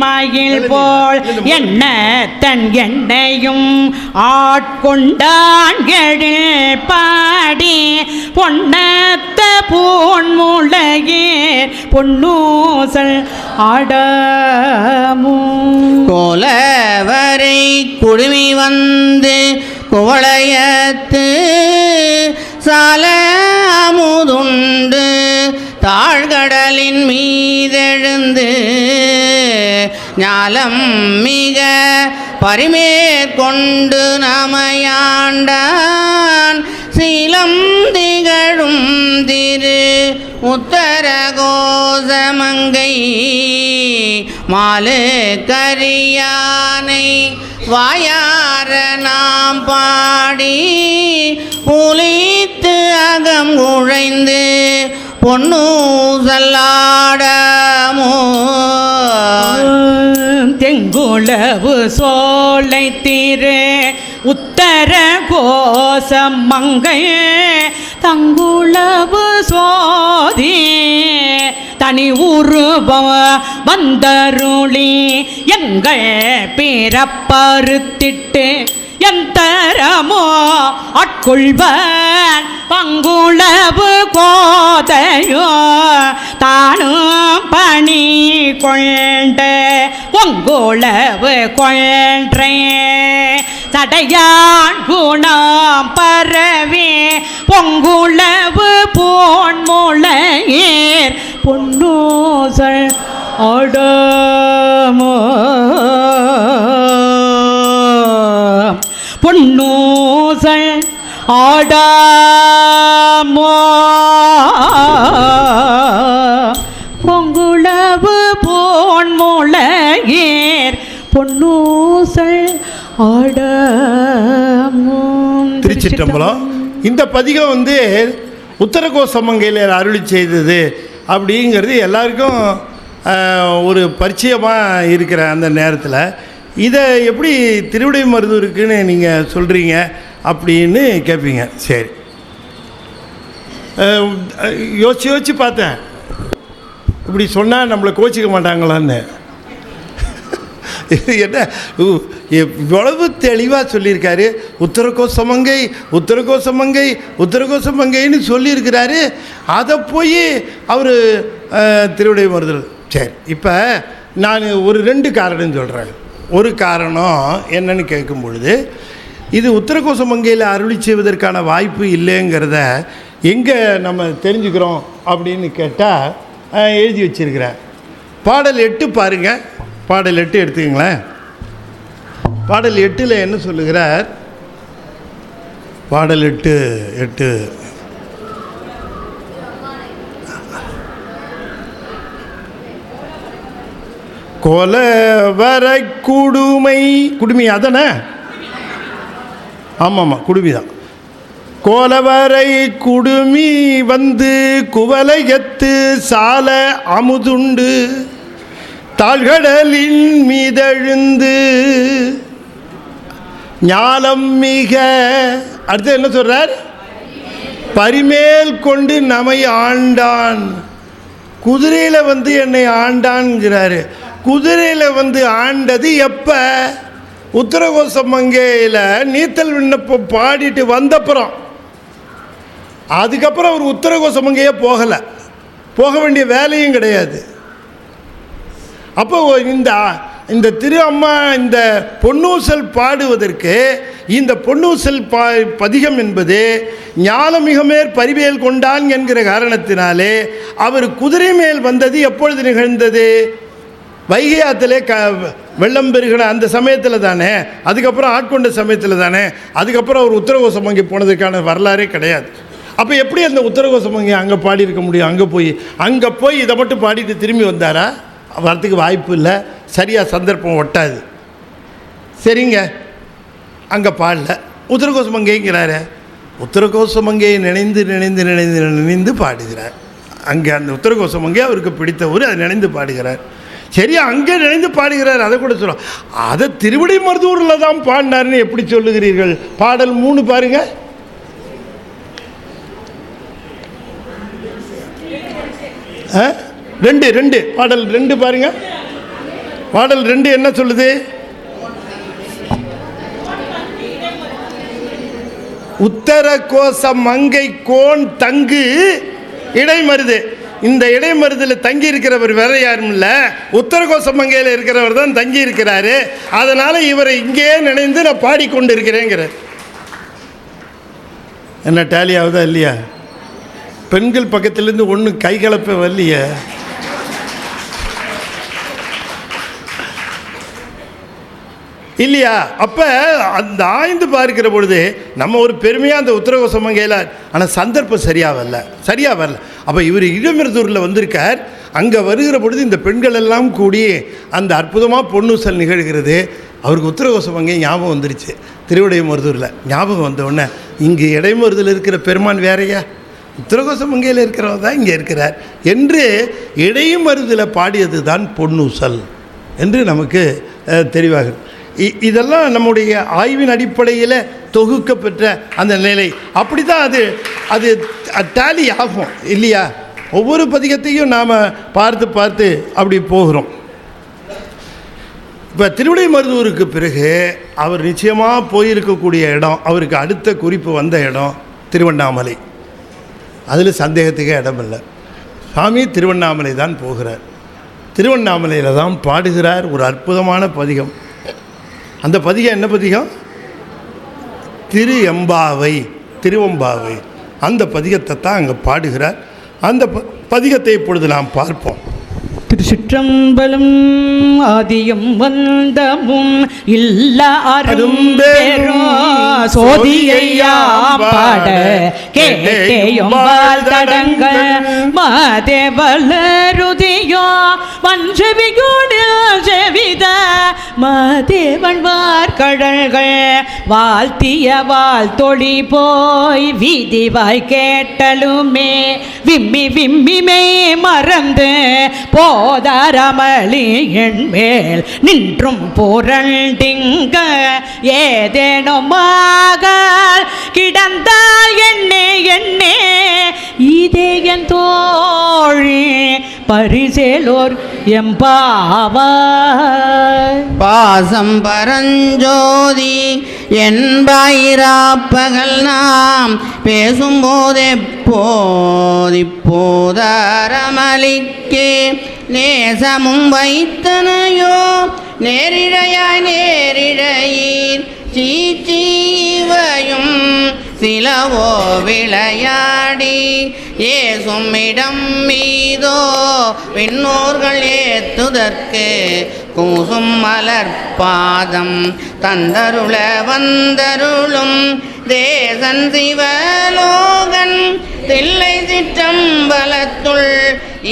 மயில் போல் என்ன தன் எண்ணையும் ஆட்கொண்டான் எழில் பாடி பொன்னத்த பூன்முளையே பொன்னூசல் ஆடமோ
கோலவரை குழுமி வந்து குவளையத்து சால அமுதுண்டு தாழ்கடலின் மீதெழுந்து ஞாலம் மிக பரிமேற்கொண்டு நமையாண்டான் சீலம் திகழும் திரு உத்தர கோசமங்கை மாலு கரியானை வாயார நாம் பாடி புலித்து அகம் உழைந்து பொன்னூசல்லாடமோ
தெங்குளவு சோலை திரு உத்தர கோசமங்கை தங்குளவு சோதி தனி உருவம் வந்தருளி எங்கள் பிறப்பறுத்திட்டு எந்தரமோ ஆட்கொள்வன் பங்குளவு கோதையோ தானும் பணி கொண்ட பொங்குளவு கொன்றே சடையான் குணம் பரவி பொங்குளவு பொன்முளையீர் பொன்னூசல் ஆடமோ பொன்னூசல் ஆடமோ பொங்குளவு பொன்முளையீர் பொன்னூசல் ஆடமோ.
திருச்சிற்றம்பலம். இந்த பதிகம் வந்து உத்தரகோசமங்கையில் அருளி செய்தது அப்படிங்கிறது எல்லாருக்கும் ஒரு பரிச்சயமாக இருக்கிற அந்த நேரத்தில் இதை எப்படி திருவிடை மருதூருக்குன்னு நீங்கள் சொல்கிறீங்க அப்படின்னு கேட்பீங்க. சரி, யோசித்து பார்த்தேன், இப்படி சொன்னால் நம்மளை கோச்சிக்க மாட்டாங்களான்னு. என்ன இவ்வளவு தெளிவாக சொல்லியிருக்காரு. உத்தரகோசமங்கை உத்தரகோசமங்கை உத்தரகோசமங்கைன்னு சொல்லியிருக்கிறாரு. அதை போய் அவர் திருவிடை மருதூர். சரி, இப்போ நான் ஒரு 2 காரணம் சொல்கிறேன். ஒரு காரணம் என்னன்னு கேட்கும் பொழுது, இது உத்தரகோசமங்கையில் அருளி செய்வதற்கான வாய்ப்பு இல்லைங்கிறத எங்கே நம்ம தெரிஞ்சுக்கிறோம் அப்படின்னு கேட்டால் எழுதி வச்சிருக்கிறேன். பாடல் 8 பாருங்கள். பாடல் 8 எடுத்துக்கங்களேன். பாடல் 8 என்ன சொல்லுகிறார்? பாடல் 8 கொலவரை குடுமி அதனே? ஆமாம், குடுமி தான். கோலவரை குடுமி வந்து குவலையத்து சால அமுதுண்டு தாழ்கடலின் மீதெழுந்து ஞாலம் மிக. அடுத்து என்ன சொல்றார்? பரிமேல் கொண்டு நம்மை ஆண்டான். குதிரையில் வந்து என்னை ஆண்டான்ங்கிறாரு. குதிரையில் வந்து ஆண்டது எப்போ? உத்தரகோசமங்கையில் நீத்தல் விண்ணப்பம் பாடிட்டு வந்தப்புறம். அதுக்கப்புறம் அவர் உத்தரகோசமங்கையே போகலை. போக வேண்டிய வேலையும் கிடையாது. அப்போ இந்த திரு அம்மா இந்த பொன்னூசல் பாடுவதற்கு இந்த பொன்னூசல் பதிகம் என்பது ஞாலமிகமேற் பரிவேல் கொண்டான் என்கிற காரணத்தினாலே அவர் குதிரை மேல் வந்தது எப்பொழுது நிகழ்ந்தது? வைகை ஆற்றிலே வெள்ளம் பெருகின அந்த சமயத்தில் தானே, அதுக்கப்புறம் ஆட்கொண்ட சமயத்தில் தானே, அதுக்கப்புறம் அவர் உத்தரகோசமங்கை போனதுக்கான வரலாறே கிடையாது. அப்போ எப்படி அந்த உத்தரகோசமங்கை அங்கே பாடியிருக்க முடியும்? அங்கே போய் இதை மட்டும் பாடிட்டு திரும்பி வந்தாரா? வரத்துக்கு வாய்ப்பு இல்லை, சரியாக சந்தர்ப்பம் ஒட்டாது. சரிங்க, அங்கே பாடல, உத்தரகோசமங்கைங்கிறாரு. உத்தரகோசமங்கையை நினைந்து நினைந்து நினைந்து நினைந்து பாடுகிறார். அங்கே அந்த உத்தரகோசமங்கை அவருக்கு பிடித்த ஊர், அதை நினைந்து பாடுகிறார். சரி, அங்கே நினைந்து பாடுகிறார், அதை கூட சொல்கிறோம். அதை திருவிடைமருதூரில் தான் பாடினார்னு எப்படி சொல்லுகிறீர்கள்? பாடல் 3 பாருங்க. ரெண்டு பாடல் 2 பாருங்க. பாடல் 2 என்ன சொல்லுது? உத்தரகோச மங்கை கோன் தங்கு இடைமருது. இந்த இடைமருதில் தங்கி இருக்கிறவர் வேற யாரும் இல்லை, உத்தரகோச மங்கையில் இருக்கிறவர் தான் தங்கி இருக்கிறாரு. அதனால இவரை இங்கே நினைந்து நான் பாடிக்கொண்டு இருக்கிறேங்கிற. என்ன டேலி ஆகுதா இல்லையா? பெண்கள் பக்கத்திலேருந்து ஒன்று கை கலப்ப வரலையே. இல்லையா? அப்போ அந்த ஆய்ந்து பார்க்கிற பொழுது நம்ம ஒரு பெருமையாக அந்த உத்தரகோசமங்கையில், ஆனால் சந்தர்ப்பம் சரியாக வரல. அப்போ இவர் இடைமருதூரில் வந்திருக்கார். அங்கே வருகிற பொழுது இந்த பெண்கள் எல்லாம் கூடி அந்த அற்புதமாக பொன்னூசல் நிகழ்கிறது. அவருக்கு உத்தரகோசமங்கை ஞாபகம் வந்துருச்சு. திருவிடைமருதூரில் ஞாபகம் வந்தவுடனே, இங்கே இடைமருதில் இருக்கிற பெருமான் வேறையா, உத்தரகோசமங்கையில் இருக்கிறவர் தான் இங்கே இருக்கிறார் என்று இடைமருதில் பாடியது தான் பொன்னூசல் என்று நமக்கு தெளிவாகும். இதெல்லாம் நம்முடைய ஆய்வின் அடிப்படையில் தொகுக்கப்பெற்ற அந்த நிலை. அப்படி தான் அது டேலி ஆகும் இல்லையா? ஒவ்வொரு பதிகத்தையும் நாம் பார்த்து அப்படி போகிறோம். இப்போ திருவிடைமருதூருக்கு பிறகு அவர் நிச்சயமாக போயிருக்கக்கூடிய இடம், அவருக்கு அடுத்த குறிப்பு வந்த இடம் திருவண்ணாமலை. அதில் சந்தேகத்துக்கே இடமில்லை. சாமி திருவண்ணாமலை தான் போகிறார். திருவண்ணாமலையில் தான் பாடுகிறார் ஒரு அற்புதமான பதிகம். அந்த பதிகம் என்ன பதிகம்? திருவெம்பாவை. அந்த பதிகத்தை தான் அங்கே பாடுகிறார். அந்த பதிகத்தை இப்பொழுது நாம் பார்ப்போம்.
திருச்சிற்றம்பலம் ஆதியும் வந்தமும் எல்லாரும் சோதியையாம் பாட கேட்டேயும் வாழ்தடங்க மாதேவலருதியோ வஞ்சவியோடு செவித மாதேவன் வார்கடல்கள் வாழ்த்திய வாழ்த்தொழி போய் வீதிவாய் கேட்டலுமே விம்மிமே மறந்து போதரமளி என்மேல் நின்றும் புரண்டிங்க ஏதேனுமாக கிடந்தால் என்னே இதே என் தோழி பரிசேலோர் எம்பாவாய்.
பாசம் பரஞ்சோதி என்பாயிராப்பகல் நாம் பேசும்போதே போதரமளிக்கே நேசமும் வைத்தனையோ நேரிழையீர் சீச்சீவையும் சிலவோ விளையாடி ஏசும் இடம் மீதோ விண்ணோர்கள் ஏத்துதற்கு கூசும் மலர்பாதம் தந்தருள வந்தருளும் தேசன் சிவலோகன் தில்லை சிற்றம்பலத்துள்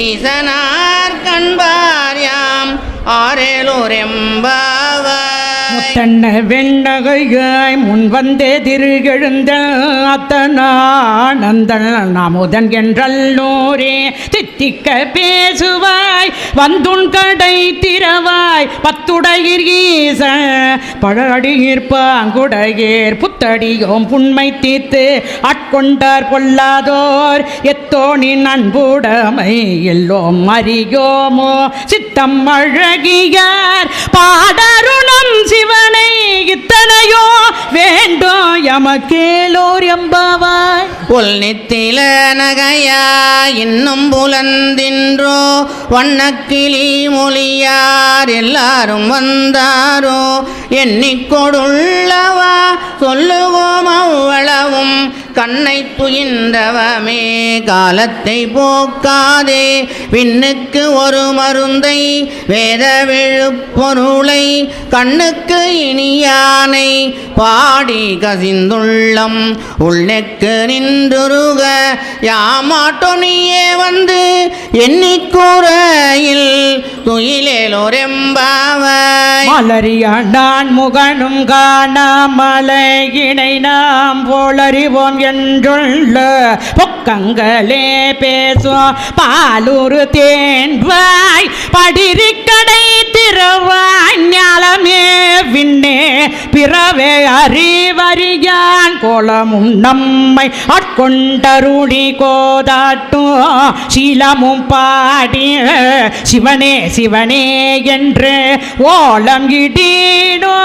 ஈசனார் கண்பார்யாம் ஆரேலோரெம்பாவாய்.
முத்தன்ன வெண்ணகையாய் முன் வந்தே திருகெழுந்த அத்தனானந்தன் நாமுதன் என்றல்லோரே தித்திக்க பேசுவாய் வந்துன் கடை திறவாய் பத்துடையீர் ஈச பழடியீர் பாங்குடையீர் புத்தடியோம் புண்மை தீர்த்து ஆட்கொண்டார் பொல்லாதோர் எத்தோனின் அன்புடைமை எல்லோம் அறியோமோ சித்தம் அழகியார் பாடருணம் சிவனை இத்தனையோ வேண்டும் எமக்கேலோர் எம்பாவாய்.
உள் நித்தில நகையா இன்னும் புலந்தின்றோ வண்ணக்கிளி மொழியார் எல்லாரும் வந்தாரோ எண்ணிக்கொடுள்ளவா சொல்லுவோம் அவ்வளவும் கண்ணை துயின்றவமே காலத்தை போக்காதே விண்ணுக்கு ஒரு மருந்தை வேத விழுப்பொருளை கண்ணுக்கு இனியானை பாடி கசிந்துள்ளம் உள்ளெக்கு நின்றுருக யாமாட்டொனியே வந்து எண்ணிக்கூறையில் துயிலேலோரெம்பாவாய்.
மலரியாண்டான் முகனும் காணாமலையினை நாம் போலறிவோம் என்றுள்ள பொக்கங்களே பேசும் பாலூரு தேன்வாய் படிரிக்கடை திறவாய் ஞாலமே விண்ணே பிறவே அறிவறியான் கோலமும் நம்மை ஆட்கொண்டருளி கோதாட்டும் சீலமும் பாடி சிவனே சிவனே என்று ஓலம் இடினோ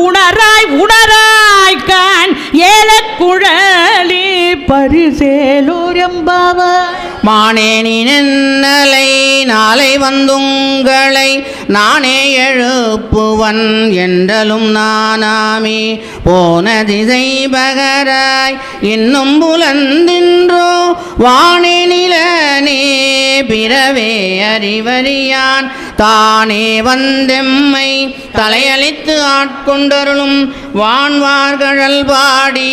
உணராய் உணராய் கான் ஏலக்குழலி பரிசேலூர் எம்பாவாய்.
மானேனி நென்னலை நாளை வந்துங்களை நானே எழுப்புவன் என்றலும் நானாமே போன திசை பகராய் இன்னும் புலந்தின்றோ வானே நிலனே பிறவே அறிவறியான் தானே வந்தெம்மை தலையளித்து ஆட்கொண்டருளும் வான்வார்கழல் பாடி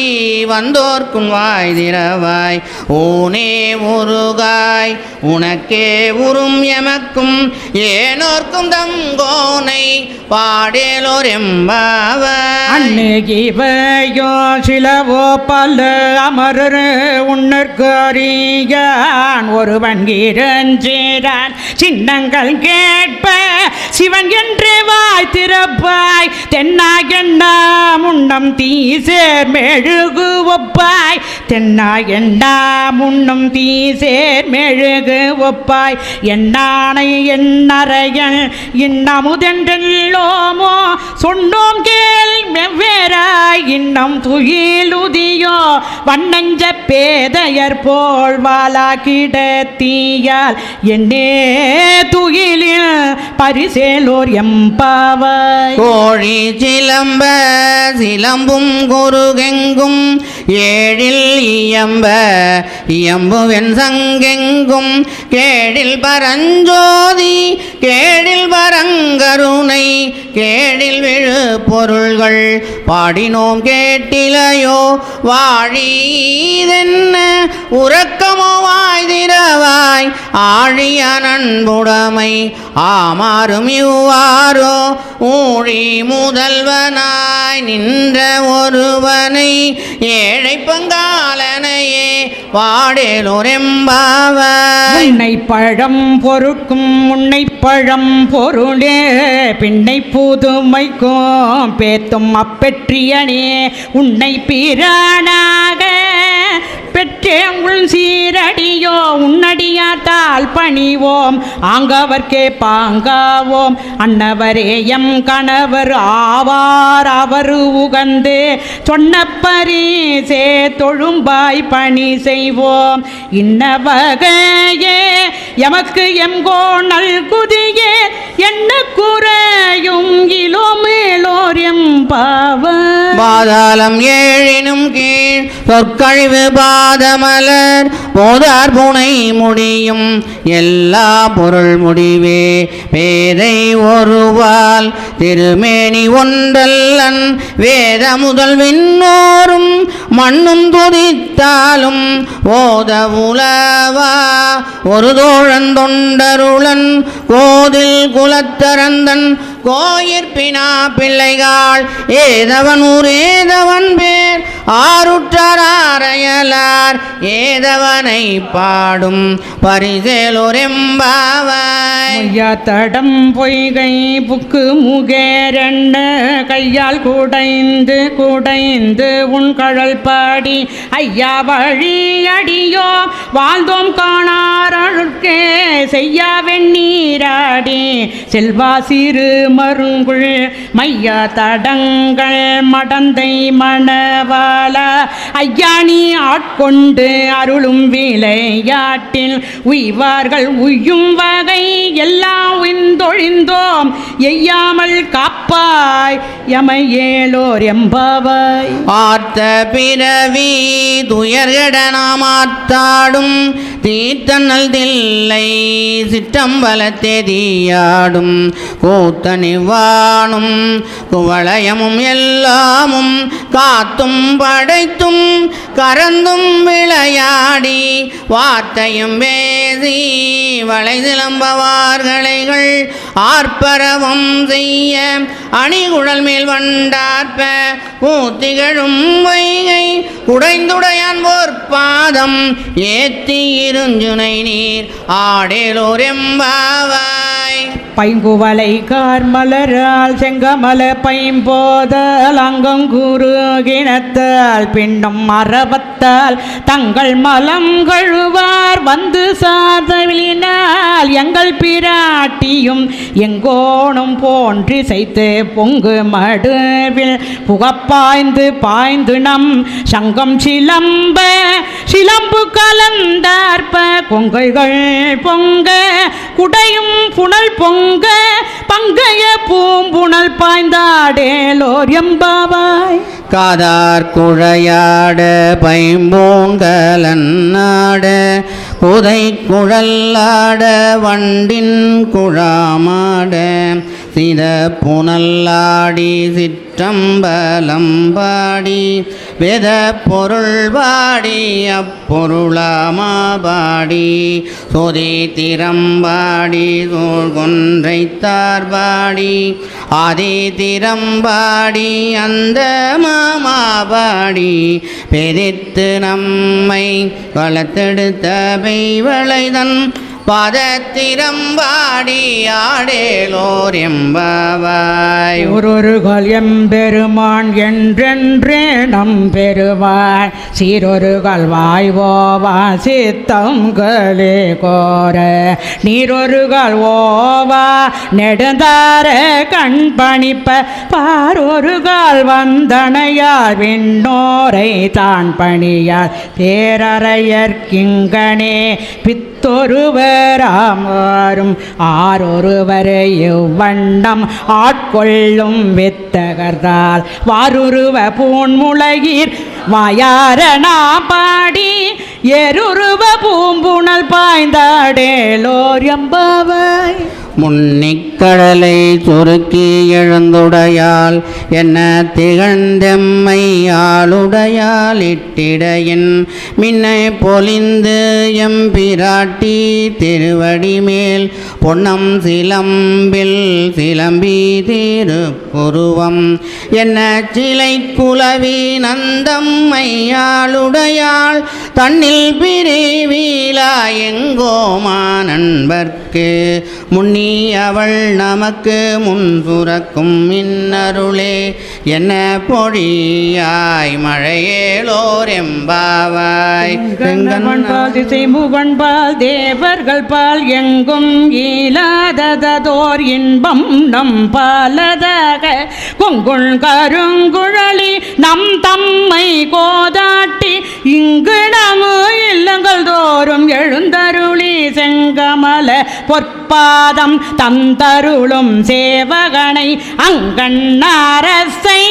வந்தோர்க்கும் வாய் திறவாய். ஊனே உருகாய் உனக்கே உறும் எமக்கும் ஏனோர்க்கும் தங்கோனை பாடேலோர் எம்பாவாய்.
அன்னையோ சிலவோ பல அமரர் உன்னற்கறியான் ஒருவன் இறஞ்சிறான் சின்னங்கள் கேட்ப சிவன் என்று வாய் திறப்பாய் தென்னா எண்ணா முன்னம் தீசேர் மெழுகு ஒப்பாய் தென்னா எண்ணா முன்னம் தீசேர் மெழுகு ஒப்பாய் என்னானை என்னறையன் இன்னமுதென்றோமோ சொன்னோம் கேள் வெவ்வேறாய் இன்னம் துயிலுதியோ வண்ணஞ்ச பேதையர் போல் வாழா கிடத்தியால் என்னே துயிலில் பரிசேலோர் எம்பாவாய்.
கோழி சிலம்ப சிலம்பும் குருகெங்கும் ஏழில் இயம்ப இயம்புவென் சங்கெங்கும் கேடில் பரஞ்சோதி கேடில் பரங்கருணை கேடில் விழு பொருள்கள் பாடினோம் கேட்டிலையோ வாழீதென்ன உறக்கமோ வாய் திறவாய் ஆழிய நண்புடமை ஆமாறும் இவ்வாறோ ஊழி முதல்வனாய் நின்ற ஒருவனை ஏழை பங்காளனையே பாடேலோரெம்பாவாய்.
உன்னை பழம் பொறுக்கும் உன்னை பழம் பொருளே பின்னை புதுமைக்கும் பேத்தும் அப்பெற்றியனே உன்னை பிரானாக பெற்றேன் உள் சீரடியோ உன்னடியாத்தால் பணிவோம் ஆங்கவர்க்கே பாங்காவோம் அன்னவரே எம் கணவர் ஆவார் அவர் உகந்து சொன்ன பரிசே தொழும்பாய் பணி செய்வோம் இன்ன வகையே எமக்கு எங்கோணல் குதியே என்ன குறையும் இலோ மேலோர் எம்பாவாய்.
பாதாளம் ஏழினும் கீழ் சொற்கழிவு பாதமலர் போதார் புனை முடியும் எல்லா பொருள் முடிவே பேதை ஒருவால் திருமேனி ஒன்றல்லன் வேத முதல் விண்ணோரும் மண்ணும் துதித்தாலும் ஓத உலவா ஒரு தோழன் தொண்டருளன் கோதில் குலத்தரந்தன் கோயிற்பினா பிள்ளைகாள் ஏதவன் ஊர் ஏதவன் பேர் நேர் ஆருற்றாரையலார் ஏதவனை பாடும் பரிசேலோரெம்பாவாய்.
தடம் பொய்கை புக்கு முகேரென்ன கையால் குடைந்து குடைந்து உன் கழல் பாடி ஐயா வழி அடியோ வாழ்ந்தோம் காணாரழுக்கே செய்யா வெண்ணீராடி செல்வா சிறு மருங்குள் மையா தடங்கள் மடந்தை மணவாள ஐயாணி ஆட்கொண்டு அருளும் விளையாட்டில் உய்வார்கள் உய்யும் வகை எல்லாம் உய்ந்தொழிந்தோம் எய்யாமல் காப்பாய் எமையேலோர் எம்பாவாய்.
ஆர்த்த பிறவி துயர்கட நாம் ஆத்தாடும் தீர்த்தனல் தில்லை சிற்றம்பலத்தெதியாடும் கூத்தனிவானும் குவளையமும் எல்லாமும் காத்தும் படைத்தும் கறந்தும் விளையாடி வார்த்தையும் பேசி வளை சிலம்பவார்களைகள் ஆர்ப்பரவம் செய்ய அணிகுழல் மேல் வண்டார்ப்ப ஊத்திகழும் வைகை உடைந்துடையான் போர் பாதம் ஏத்தி இருஞ்சுனை நீர் ஆடேலோர் எம்பாவாய்.
பைங்குவலை கார்மலரால் செங்கமல பைம்போதல் அங்கங்குருகினத்தால் பின்னும் மரபத்தால் தங்கள் மலம் கழுவார் வந்து சார்ந்தவிழினால் எங்கள் பிராட்டியும் எங்கோனும் போன்றி செய்து பொங்கு மடுவில் புகப்பாய்ந்து பாய்ந்து நம் சங்கம் சிலம்பு கலந்தார்ப்ப கொங்கைகள் பொங்க குடையும் புனல் பொங்க பங்கைய பூம்புணல் பாய்ந்தாடேலோர் எம்பாவாய்.
காதார் குழையாட பைம்பூங்கலன்னாட குதை குழல்லாட வண்டின் குழாமாட சித புனல்லாடி சிற்றம்பலம் பாடி வேத பொருள் பாடி அப்பொருளாமா பாடி சோதி திறம்பாடி சூழ்கொன்றைத்தார் பாடி ஆதி திறம்பாடி அந்த மாமா பாடி பெரித்து நம்மை வளர்த்தெடுத்த பெய்வளைதன் பாதத்திரம்பாடி ஆடேலோர் எம்பாவாய்.
ஒருகள் எம்பெருமான் என்றென்றே நம் பெருவாய் சீரொருகள் வாய்வோவா சித்தம் களே கோர நீரொருகள் ஓவா நெடுந்தார கண் பணிப்ப பாரொருகால் வந்தனையார் விண்ணோரை தான் பணியார் தேரறையற்கிங்கனே பித்தொருவராமாறும் ஆரொருவரை இவ்வண்ணம் ஆட்கொள்ளும் வித்தகர்தால் வாருருவ பூன்முளையீர் வாயாரணா பாடி எருருவ பூம்புணல் பாய்ந்தாடேலோர் எம்பாவாய்.
முன்னிக்கடலை சுருக்கி எழுந்துடையால் என்ன திகழ்ந்தெம்மை ஆளுடையால் இட்டிடையின் மின்னை பொலிந்து எம்பிராட்டி திருவடி மேல் பொன்னம் சிலம்பில் சிலம்பி திருப்புருவம் என்ன சிலை குலவி நந்தம்மை ஆளுடையாள் தன்னில் பிரிவீலா எங்கோமா நண்பர்க்கு முன்னி அவள் நமக்கு முன் சுரக்கும் மின்னருளே என்ன பொழியாய் மழையேலோர் எம்பாவாய்.
செங்கண்பால் திசை முகண்பால் தேவர்கள் பால் எங்கும் இல்லாததோர் இன்பம் நம் பாலதாக கொங்குள் கருங்குழலி நம் தம்மை கோதாட்டி இங்கு நமு இல்லங்கள் தோறும் எழுந்தருளி செங்கமல பொற்பாதம் தந்தருளும் சேவகனை அங்கண்ணரசை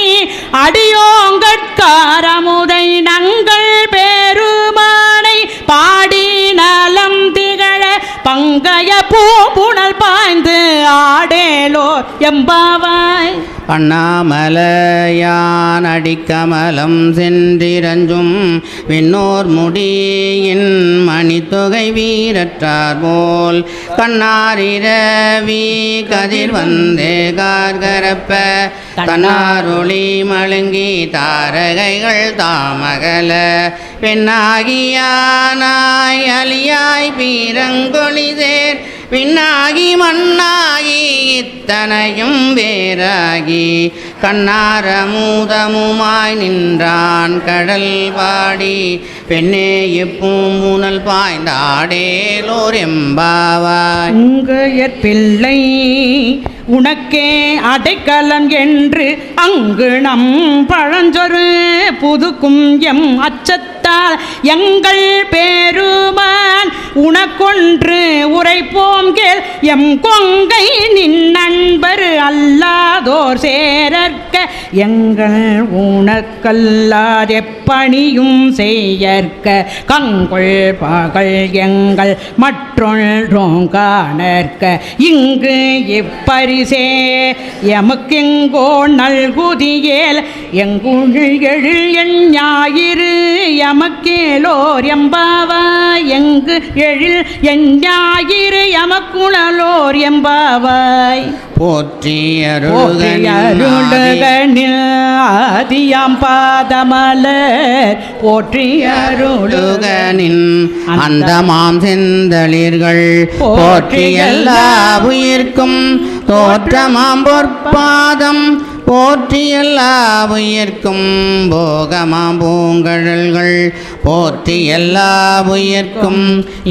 அடியோங்கட்காரமுதை நங்கள் பெருமானை பாடி நலம் திகழ பங்கைய பூபுணல் பாய்ந்து ஆடேலோர் எம்பாவாய்.
அண்ணாமலையான் அடிக்கமலம் சென்றிரஞ்சும் விண்ணோர் முடியின் மணித்தொகை வீரற்றார் போல் கண்ணாரிரவி கதிர் வந்தே கார்கரப்ப தன்னாருளி மழுங்கி தாரகைகள் தாமகல பெண்ணாகியானாய் அலியாய் பீரங்கொழிதேர் பின்னாகி மண்ணாகி இத்தனையும் வேறாகி கண்ணாரமூதமுமாய் நின்றான் கடல் பாடி பெண்ணே எப்பூமுனல் பாய்ந்தாடேலோர் எம்பாவாய்.
உங்கையற் பிள்ளை உனக்கே அடைக்கலம் என்று அங்கு நம் பழஞ்சொரு புதுக்கும் எம் அச்சத்தால் எங்கள் பேருமான் உனக்கொன்று உரைப்போம் கேள். எம் கொங்கை நின் நண்பர் அல்லாதோர் சேரற்க எங்கள் உனக்கல்லாதெப்பணியும் செய்யற்க கங்கொள் பகல் எங்கள் மற்றொன்றும் காணற்க இங்கு இப்பரி எமக்கெங்கோ நல்குதியேல் எங்குள் எழில் என் ஞாயிறு எமக்கேலோர் எம்பாவாய். எங்கு எழில் என் ஞாயிறு எமக்குணலோர் எம்பாவாய். போற்றியருளுகனில் ஆதியாம் பாதமலர் போற்றியருளுகனின்
அந்தமாம் செந்தளிர்கள் போற்றி எல்லா உயிர்க்கும் தோற்றமாம் பொற்பாதம் போற்றி எல்லா உயிர்க்கும் போகமாம் பூங்கழல்கள் போற்றி எல்லா உயிர்க்கும்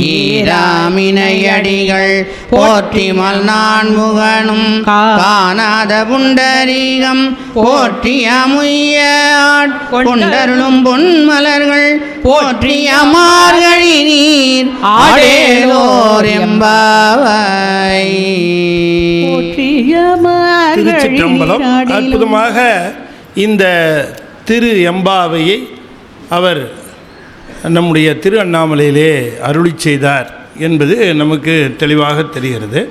ஈராமினையடிகள் போற்றி மல்நான் முகனும் காணாத புண்டரீகம் போற்றி அமுய்ய கொண்டருளும் பொன்மலர்கள் போற்றி அமார்கழி நீர் ஆடேலோர் எம்பாவாய்.
திருச்சிற்றம்பலம். அற்புதமாக இந்த திரு எம்பாவையை அவர் நம்முடைய திரு அண்ணாமலையிலே அருளி செய்தார் என்பது நமக்கு தெளிவாக தெரிகிறது.